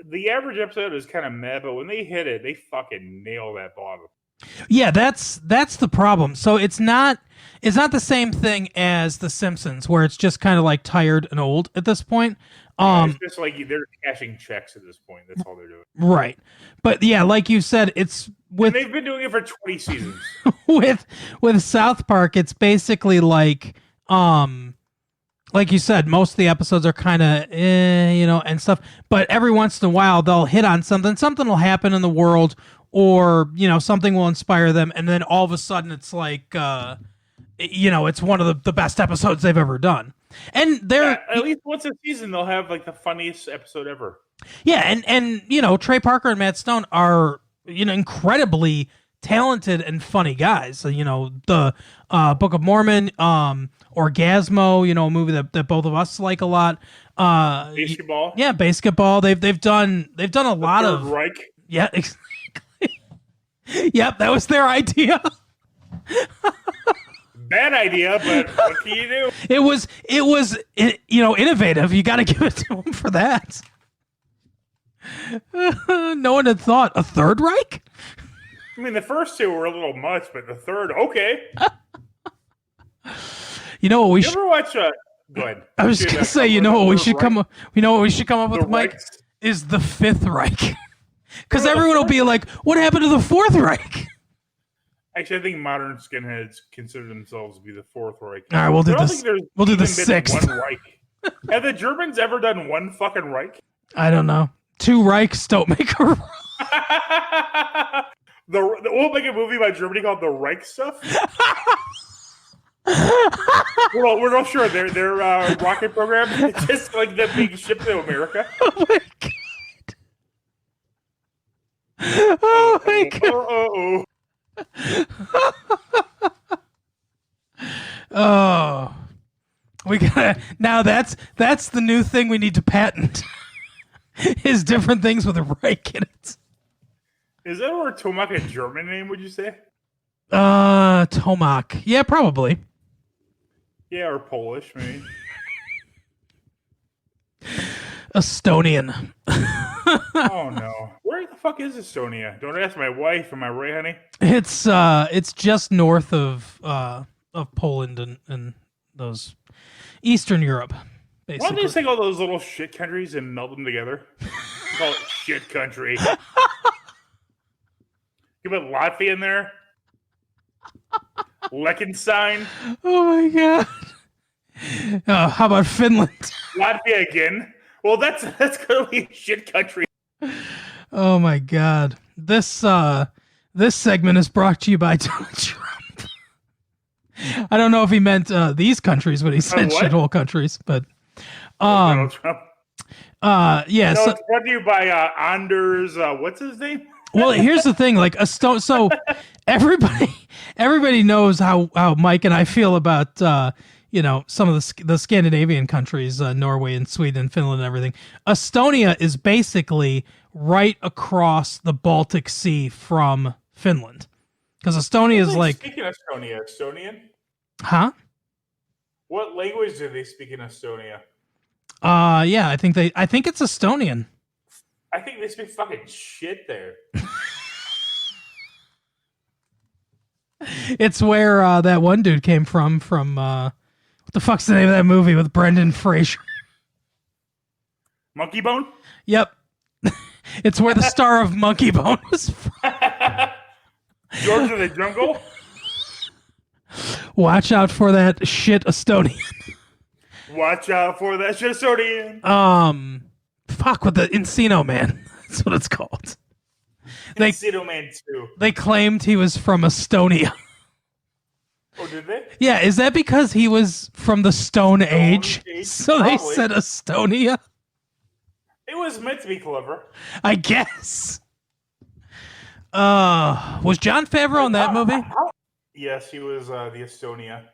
S2: The average episode is kind of meh, but when they hit it, they fucking nail that bottom.
S1: Yeah, that's the problem. So it's not the same thing as The Simpsons, where it's just kind of like tired and old at this point.
S2: It's just like they're cashing checks at this point. That's all they're doing.
S1: Right. But yeah, like you said, it's with
S2: And they've been doing it for 20 seasons.
S1: with South Park, it's basically like you said, most of the episodes are kind of and stuff. But every once in a while, they'll hit on something. Something will happen in the world, or something will inspire them, and then all of a sudden, it's like it's one of the best episodes they've ever done. And they're
S2: at least once a season, they'll have like the funniest episode ever.
S1: Yeah, and Trey Parker and Matt Stone are incredibly talented and funny guys. So, the Book of Mormon, Orgasmo, a movie that both of us like a lot.
S2: Basketball.
S1: Yeah, basketball. They've done a lot
S2: Third
S1: of
S2: Reich.
S1: Yeah, exactly. Yep, that was their idea.
S2: Bad idea, but what can you do?
S1: It was innovative. You got to give it to them for that. No one had thought a Third Reich.
S2: I mean, the first two were a little much, but the third, okay.
S1: You know what we
S2: should ever watch? Go ahead.
S1: I was just gonna say, what we should come up. What we should come up with, Mike,
S2: Reichs?
S1: is the Fifth Reich, because everyone will be like, "What happened to the Fourth Reich?"
S2: Actually, I think modern skinheads consider themselves to be the Fourth Reich.
S1: All right, we'll do this. We'll do the sixth.
S2: One Reich. Have the Germans ever done one fucking Reich?
S1: I don't know. Two Reichs don't make a.
S2: We'll make a movie about Germany called The Reich Stuff. we're not sure their rocket program is just like the big ship to America.
S1: Oh my god! Oh my god! Oh, we gotta now. That's the new thing we need to patent. Is different things with a Reich in it.
S2: Is that word Tomac a German name? Would you say?
S1: Tomac. Yeah, probably.
S2: Yeah, or Polish, maybe.
S1: Estonian.
S2: Oh no, where the fuck is Estonia? Don't ask my wife. Am I right, honey?
S1: It's just north of Poland and those Eastern Europe. Basically.
S2: Why don't they just take all those little shit countries and meld them together? Call it shit country. You put Latvia in there. Liechtenstein.
S1: Oh my god. How about Finland?
S2: Latvia again. Well, that's clearly a shit country.
S1: Oh my god. This segment is brought to you by Donald Trump. I don't know if he meant these countries when he said shithole countries, but
S2: Donald Trump.
S1: Yeah.
S2: No,
S1: so,
S2: it's brought to you by Anders. What's his name?
S1: Well, here's the thing. Like so everybody knows how Mike and I feel about some of the Scandinavian countries, Norway and Sweden and Finland and everything. Estonia is basically right across the Baltic Sea from Finland, because Estonia is like.
S2: Speaking of Estonia, Estonian.
S1: Huh?
S2: What language do they speak in Estonia?
S1: Yeah, I think it's Estonian.
S2: I think they speak fucking shit there.
S1: It's where that one dude came from what the fuck's the name of that movie with Brendan Fraser?
S2: Monkey Bone?
S1: Yep. It's where the star of Monkey Bone was from.
S2: George of the Jungle?
S1: Watch out for that shit Estonian.
S2: Watch out for that shit Estonian.
S1: Fuck with the Encino Man. That's what it's called.
S2: Encino Man 2.
S1: They claimed he was from Estonia.
S2: Oh, did they?
S1: Yeah, is that because he was from the Stone Age? So
S2: Probably.
S1: They said Estonia?
S2: It was meant to be clever.
S1: I guess. Was Jon Favreau in that movie?
S2: Yes, he was the Estonia.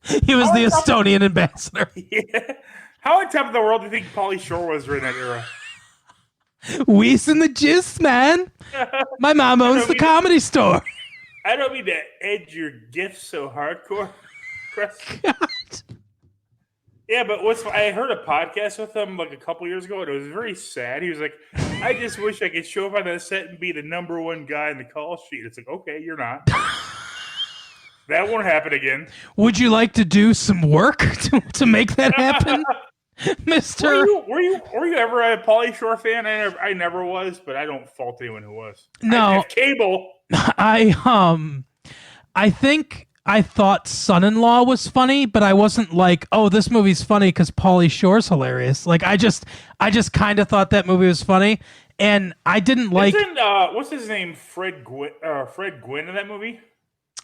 S1: He was the Estonian ambassador.
S2: Yeah. How on top of the world do you think Pauly Shore was during that era?
S1: Weiss and the Jizz, man. My mom owns the comedy store.
S2: I don't mean to edge your gifts so hardcore, Chris.
S1: God.
S2: Yeah, but I heard a podcast with him like a couple years ago, and it was very sad. He was like, "I just wish I could show up on that set and be the number one guy in the call sheet." It's like, okay, you're not. That won't happen again.
S1: Would you like to do some work to make that happen, Mister?
S2: Were you ever a Pauly Shore fan? I never was, but I don't fault anyone who was.
S1: No.
S2: I have cable.
S1: I think I thought Son-in-Law was funny, but I wasn't like, oh, this movie's funny because Pauly Shore's hilarious. Like I just kind of thought that movie was funny, and I didn't like.
S2: Isn't what's his name? Fred Gwynn in that movie?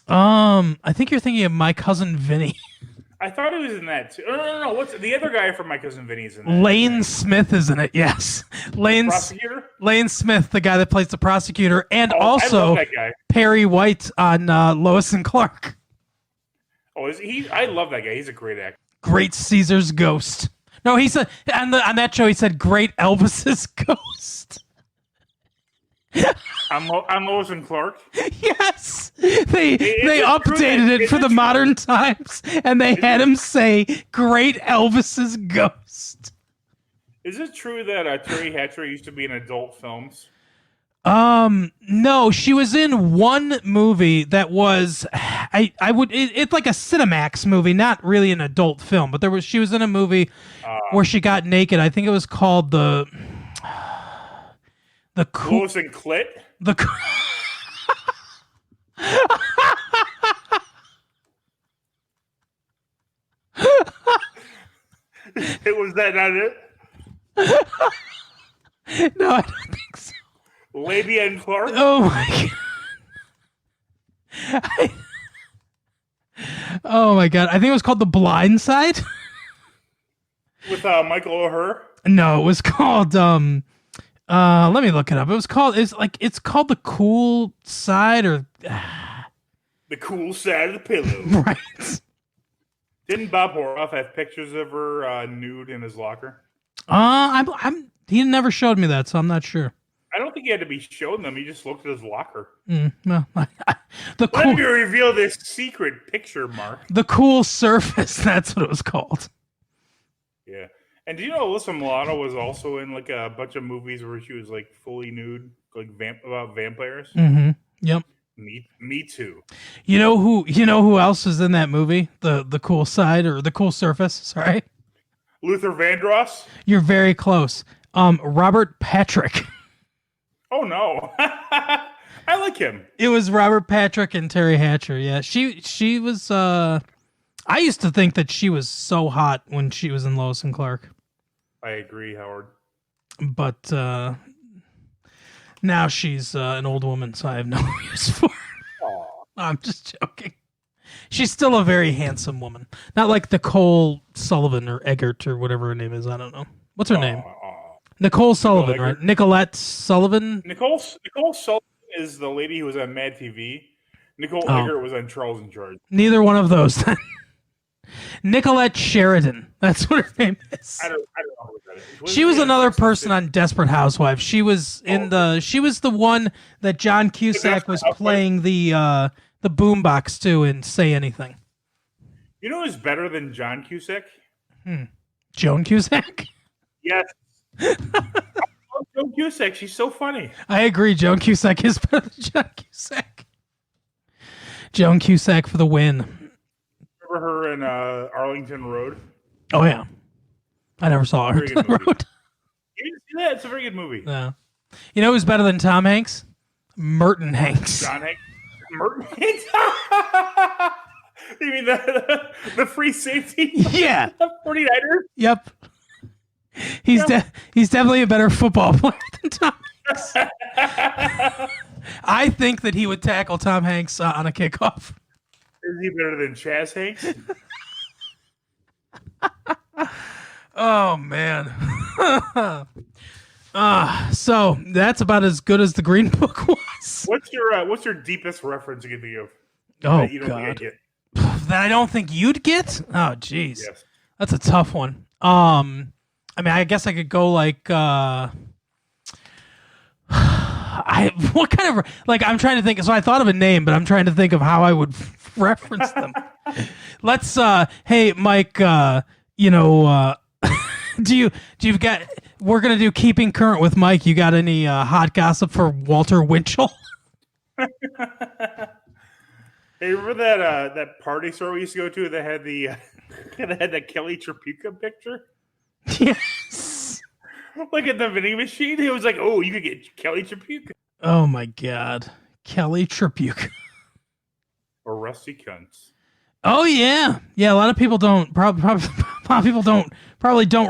S1: I think you're thinking of My Cousin Vinny.
S2: I thought he was in that too. No. What's the other guy from My Cousin Vinny's in that?
S1: Lane Smith is in it. Yes,
S2: Prosecutor?
S1: Lane Smith, the guy that plays the prosecutor, and also
S2: I love that guy.
S1: Perry White on Lois and Clark.
S2: Oh, is he? I love that guy. He's a great actor.
S1: Great Caesar's ghost. No, he said on that show he said great Elvis's ghost.
S2: I'm Lois and Clark.
S1: Yes, they updated it for the modern times, and they had him say "Great Elvis's Ghost."
S2: Is it true that Terry Hatcher used to be in adult films?
S1: No, she was in one movie that was it's like a Cinemax movie, not really an adult film, but she was in a movie where she got naked. I think it was called the
S2: Lois and Clit? Was that not it?
S1: No, I don't think so.
S2: Labia and Clark?
S1: Oh my god. Oh my god. I think it was called The Blind Side.
S2: With Michael O'Hare?
S1: No, it was called let me look it up. It's called The Cool Side or
S2: The Cool Side of the Pillow.
S1: Right.
S2: Didn't Bob Horoff have pictures of her nude in his locker?
S1: He never showed me that, so I'm not sure.
S2: I don't think he had to be shown them. He just looked at his locker.
S1: Well,
S2: Let me reveal this secret picture, Mark.
S1: The Cool Surface. That's what it was called.
S2: Yeah. And do you know Alyssa Milano was also in like a bunch of movies where she was like fully nude, like about vampires?
S1: Mm-hmm. Yep.
S2: Me too.
S1: You know who else is in that movie? The Cool Side or The Cool Surface? Sorry.
S2: Luther Vandross?
S1: You're very close. Robert Patrick.
S2: Oh no. I like him.
S1: It was Robert Patrick and Terry Hatcher. Yeah. She was I used to think that she was so hot when she was in Lois and Clark.
S2: I agree, Howard.
S1: But now she's an old woman, so I have no use for her.
S2: Aww.
S1: I'm just joking. She's still a very handsome woman. Not like Nicole Sullivan or Eggert or whatever her name is. I don't know. What's her name? Nicole Sullivan, right? Nicolette Sullivan?
S2: Nicole Sullivan is the lady who was on Mad TV. Nicole Eggert was on Charles in Charge.
S1: Neither one of those then. Nicolette Sheridan. That's what her name is.
S2: I don't know who that is.
S1: She was another person on Desperate Housewives. She was she was the one that John Cusack was playing the boombox to in Say Anything.
S2: You know who's better than John Cusack?
S1: Joan Cusack?
S2: Yes. I love Joan Cusack. She's so funny.
S1: I agree. Joan Cusack is better than John Cusack. Joan Cusack for the win.
S2: Remember her in Arlington Road?
S1: Oh, yeah. I never saw Arlington Road.
S2: You didn't see that? It's a very good movie.
S1: No. You know who's better than Tom Hanks? Merton Hanks.
S2: John Hanks? Merton Hanks? You mean the free safety?
S1: Yeah.
S2: 49ers?
S1: Yep. He's definitely a better football player than Tom Hanks. I think that he would tackle Tom Hanks on a kickoff.
S2: Is he better than Chaz Hanks?
S1: Oh man. So that's about as good as the Green Book was.
S2: What's your deepest reference you can think of?
S1: Oh
S2: that you don't
S1: God.
S2: get?
S1: That I don't think you'd get? Oh jeez.
S2: Yes.
S1: That's a tough one. I mean, I guess I could go like what kind of like I'm trying to think. So I thought of a name, but I'm trying to think of how I would reference them. Let's hey Mike, you know, you've got, we're going to do keeping current with Mike. You got any hot gossip for Walter Winchell?
S2: Hey, remember that party store we used to go to that had the that had the Kelly Tripucka picture?
S1: Yes.
S2: Like at the vending machine, it was like, oh, you could get Kelly Tripucka
S1: Oh my God. Kelly Tripucka.
S2: or Rusty Cunts.
S1: Oh yeah. Yeah, a lot of people don't probably a lot of people don't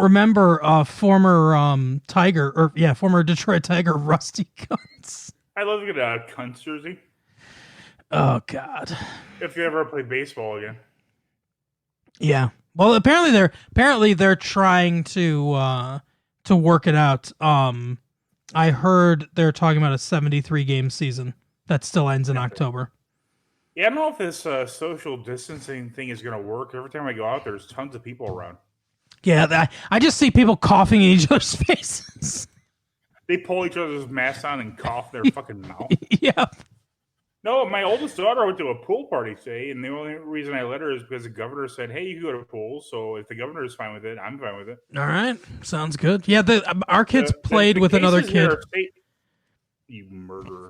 S1: remember former former Detroit Tiger Rusty Cunts.
S2: I love looking at Cunts jersey.
S1: Oh God.
S2: If you ever play baseball again.
S1: Yeah. Well, apparently they're trying to work it out. I heard they're talking about a 73 game season that still ends in October.
S2: Yeah, I don't know if this social distancing thing is going to work. Every time I go out, there's tons of people around.
S1: Yeah, I just see people coughing in each other's faces.
S2: They pull each other's masks on and cough their fucking mouth.
S1: Yeah.
S2: No, my oldest daughter went to a pool party today, and the only reason I let her is because the governor said, hey, you can go to pools. So if the governor is fine with it, I'm fine with it.
S1: All right. Sounds good. Yeah, our kids played with another kid.
S2: You murderer.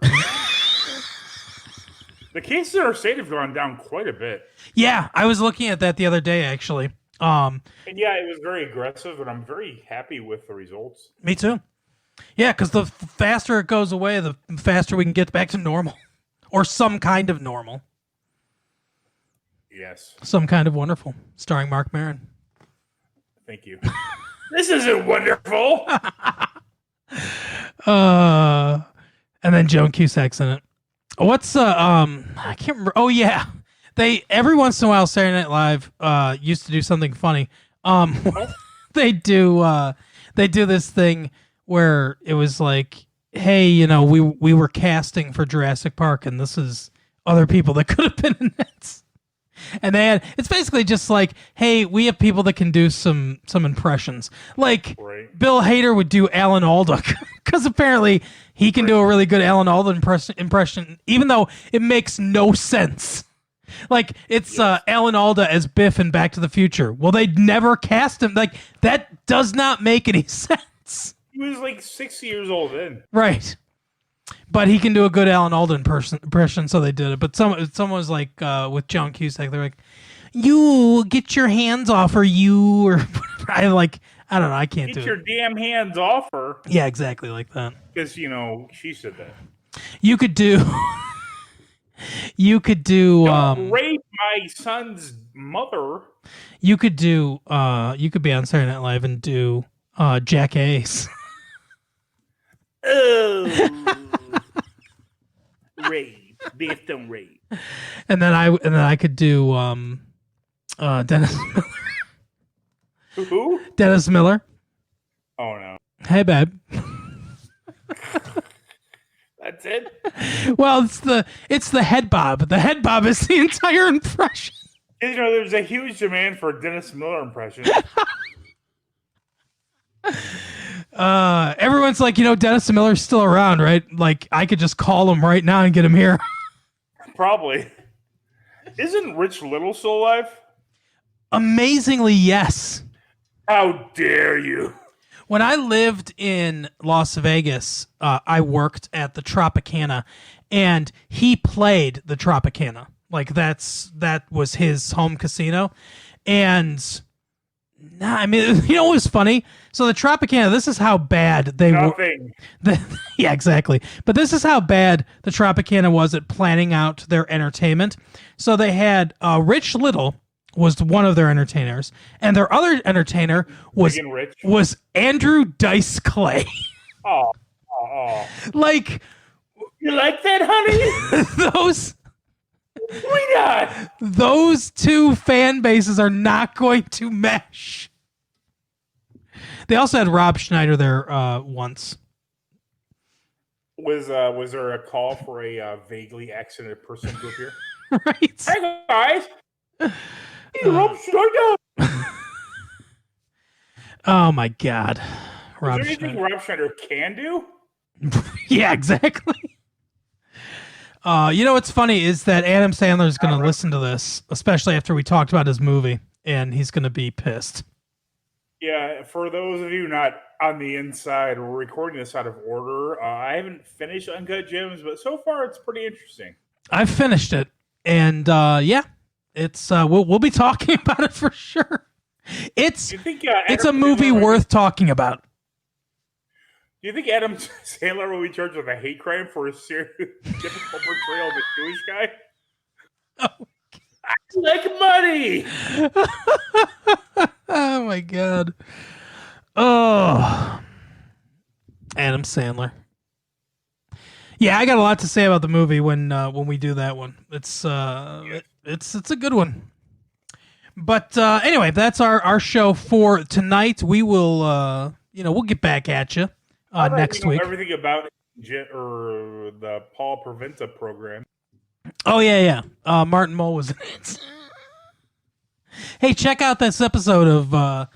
S2: The cases in our state have gone down quite a bit.
S1: Yeah, I was looking at that the other day, actually.
S2: And yeah, it was very aggressive, but I'm very happy with the results.
S1: Me too. Yeah, because the faster it goes away, the faster we can get back to normal. Or some kind of normal.
S2: Yes.
S1: Some kind of wonderful. Starring Mark Maron.
S2: Thank you. This isn't wonderful.
S1: And then Joan Cusack's in it. What's I can't remember. Oh yeah. They every once in a while Saturday Night Live used to do something funny. They do this thing where it was like, hey, you know, we were casting for Jurassic Park, and this is other people that could have been in it. And it's basically just like, hey, we have people that can do some impressions. Like
S2: right.
S1: Bill Hader would do Alan Alda, because apparently he can do a really good Alan Alda impression, even though it makes no sense. Like it's Alan Alda as Biff in Back to the Future. Well, they'd never cast him. Like that does not make any sense.
S2: He was like 6 years old then.
S1: Right. But he can do a good Alan Alda impression, so they did it. But someone was like, with John Cusack, they're like, you get your hands off her, you, or I don't know, I can't do it.
S2: Get your damn hands off her.
S1: Yeah, exactly like that.
S2: Because, you know, she said that.
S1: You could do,
S2: Don't rape my son's mother.
S1: You could be on Saturday Night Live and do Jackass.
S2: Oh, rape, Biff, don't rape.
S1: And then I could do Dennis Miller.
S2: Who?
S1: Dennis Miller.
S2: Oh no.
S1: Hey, babe.
S2: That's it.
S1: Well, it's the head bob. The head bob is the entire impression.
S2: You know, there's a huge demand for Dennis Miller impression.
S1: Everyone's like, you know, Dennis Miller's still around, right? Like, I could just call him right now and get him here.
S2: Probably. Isn't Rich Little still alive?
S1: Amazingly, yes.
S2: How dare you?
S1: When I lived in Las Vegas, I worked at the Tropicana, and he played the Tropicana. Like, that was his home casino. And I mean, you know what was funny? So the Tropicana, this is how bad they were. Yeah, exactly. But this is how bad the Tropicana was at planning out their entertainment. So they had Rich Little was one of their entertainers, and their other entertainer was Andrew Dice Clay.
S2: Oh.
S1: Like,
S2: you like that, honey? Why not?
S1: Those two fan bases are not going to mesh. They also had Rob Schneider there once.
S2: Was there a call for a vaguely accented person to appear?
S1: Right.
S2: Hey guys. Rob Schneider.
S1: Oh my God.
S2: Is there anything Rob Schneider can do?
S1: Yeah, exactly. You know what's funny is that Adam Sandler is going to listen to this, especially after we talked about his movie, and he's going to be pissed.
S2: Yeah, for those of you not on the inside, we're recording this out of order. I haven't finished Uncut Gems, but so far it's pretty interesting.
S1: I've finished it, and yeah, it's we'll be talking about it for sure. It's
S2: Do you think
S1: it's
S2: Adam
S1: a movie
S2: Sandler,
S1: worth talking about.
S2: do you think Adam Sandler will be charged with a hate crime for a stereotypical portrayal of a Jewish guy? I like money.
S1: Oh my god. Oh, Adam Sandler. Yeah, I got a lot to say about the movie when we do that one. It's it's a good one. But anyway, that's our show for tonight. We will we'll get back at you
S2: How about,
S1: next week.
S2: everything about or the Paul Preventa program.
S1: Oh yeah. Martin Mull was in it. Hey, check out this episode of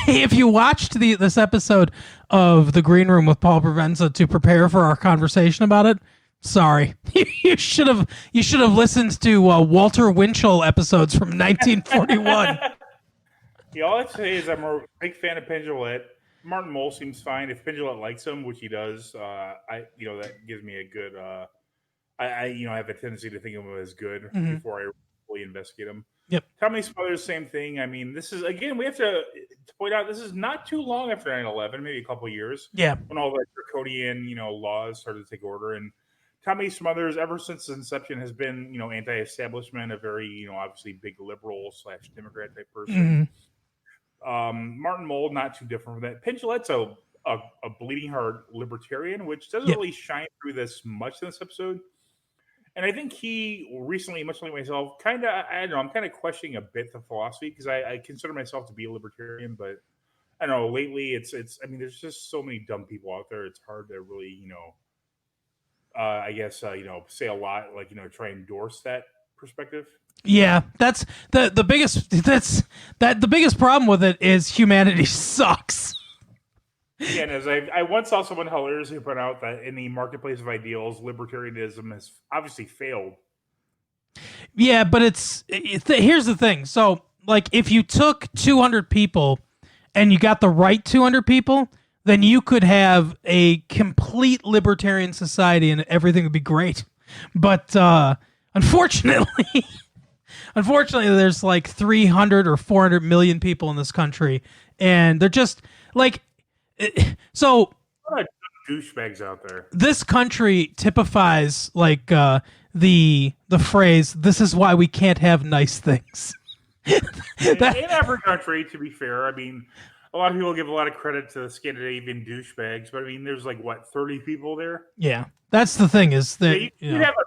S1: if you watched this episode of The Green Room with Paul Provenza to prepare for our conversation about it. Sorry, you should have listened to Walter Winchell episodes from 1941.
S2: Yeah, all I'd say is I'm a big fan of Penn Jillette. Martin Mull seems fine. If Penn Jillette likes him, which he does, that gives me a good. I have a tendency to think of him as good before I fully investigate him.
S1: Yep.
S2: Tommy Smothers, same thing. I mean, this is again we have to point out this is not too long after 9/11, maybe a couple of years.
S1: Yeah.
S2: When all the draconian laws started to take order, and Tommy Smothers, ever since his inception, has been anti-establishment, a very obviously big liberal / Democrat type person. Martin Mull, not too different from that. Penn Jillette's a bleeding heart libertarian, which doesn't really shine through this much in this episode. And I think he recently, much like myself, I don't know, I'm kind of questioning a bit the philosophy because I consider myself to be a libertarian, but I don't know, lately it's I mean, there's just so many dumb people out there. It's hard to really, I guess, say a lot, try and endorse that perspective.
S1: Yeah, that's the biggest the biggest problem with it is humanity sucks.
S2: Yeah, and as I once saw someone hilariously put out that in the marketplace of ideals, libertarianism has obviously failed.
S1: Yeah, but here's the thing. So, like, if you took 200 people and you got the right 200 people, then you could have a complete libertarian society and everything would be great. But unfortunately, there's like 300 or 400 million people in this country, and they're just like. So
S2: a lot of douchebags out there. This
S1: country typifies like the phrase "This is why we can't have nice things."
S2: In every country, to be fair, I mean, a lot of people give a lot of credit to the Scandinavian douchebags, but I mean, there's 30 people there.
S1: Yeah, that's the thing is that
S2: you have a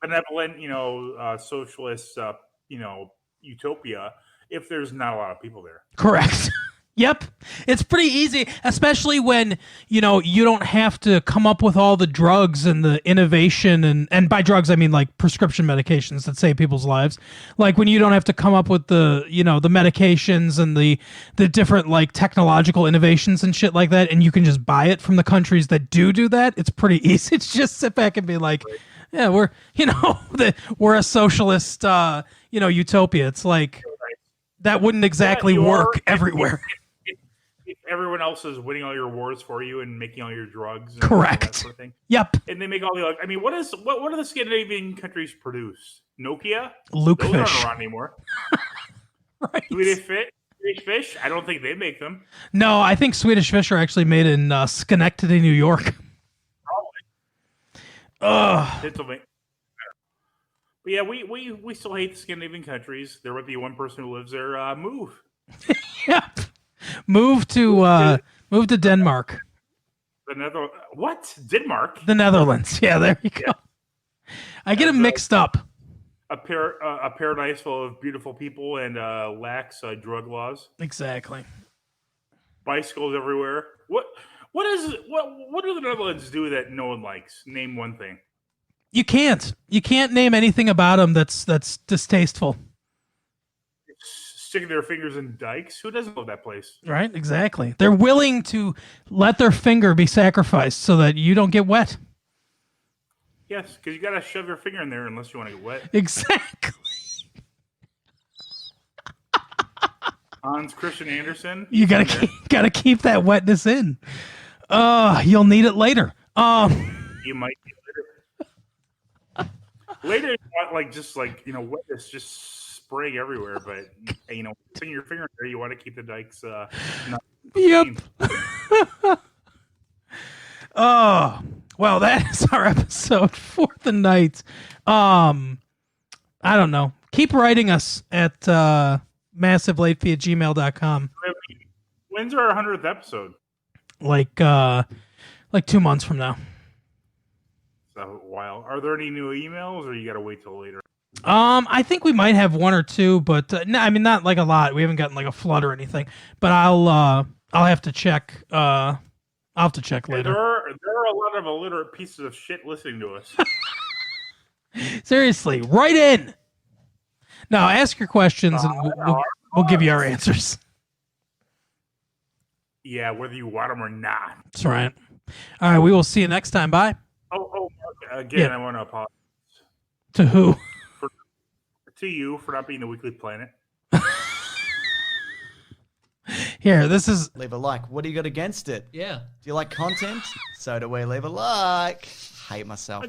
S2: benevolent, socialist, utopia if there's not a lot of people there.
S1: Correct. Yep. It's pretty easy, especially when, you don't have to come up with all the drugs and the innovation and by drugs I mean like prescription medications that save people's lives. Like when you don't have to come up with the, the medications and the different like technological innovations and shit like that, and you can just buy it from the countries that do that. It's pretty easy to just sit back and be like, yeah, we're, we're a socialist utopia. It's like that wouldn't exactly work everywhere.
S2: If everyone else is winning all your wars for you and making all your drugs, and
S1: correct,
S2: that sort of thing.
S1: Yep.
S2: And they make all the I mean, what do the Scandinavian countries produce? Nokia,
S1: Lukefish.
S2: Those aren't around anymore.
S1: Right.
S2: Swedish fish. I don't think they make them.
S1: No, I think Swedish fish are actually made in Schenectady, New York.
S2: Probably. Pennsylvania. But yeah, we still hate the Scandinavian countries. There would be one person who lives there. Move.
S1: Yep. Move to Denmark.
S2: The Netherlands. What? Denmark?
S1: The Netherlands. Yeah, there you go. Yeah. I get them mixed up.
S2: A paradise full of beautiful people and lax drug laws.
S1: Exactly.
S2: Bicycles everywhere. What do the Netherlands do that no one likes? Name one thing.
S1: You can't name anything about them that's distasteful.
S2: Sticking their fingers in dikes. Who doesn't love that place?
S1: Right, exactly. They're willing to let their finger be sacrificed so that you don't get wet.
S2: Yes, because you got to shove your finger in there unless you want to get wet.
S1: Exactly.
S2: Hans Christian Andersen.
S1: You gotta keep that wetness in. You'll need it later.
S2: You might need it later. You want wetness just spraying everywhere. But putting your finger in there, you want to keep the dikes.
S1: Yep. Oh, well, that is our episode for the night. I don't know. Keep writing us at massivelatefee@gmail.com.
S2: When's our 100th episode?
S1: Like 2 months from now.
S2: So a while. Are there any new emails, or you got to wait till later?
S1: I think we might have one or two, but no, I mean not like a lot. We haven't gotten like a flood or anything. But I'll have to check. I'll have to check later.
S2: There are a lot of illiterate pieces of shit listening to us.
S1: Seriously, write in. Now, ask your questions, and we'll give you our answers.
S2: Yeah, whether you want them or not.
S1: That's right. All right, we will see you next time. Bye.
S2: Oh, Mark, again, I want to apologize.
S1: To who?
S2: To you for not being the Weekly Planet.
S1: Here, this is...
S3: Leave a like. What do you got against it?
S4: Yeah.
S3: Do you like content? So do we. Leave a like. Hate myself.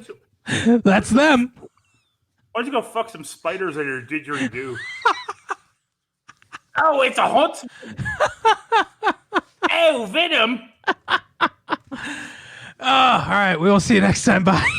S1: That's them.
S2: Why don't you go fuck some spiders in your didgeridoo? Oh, it's a huntsman. Oh, Venom.
S1: All right, we will see you next time. Bye.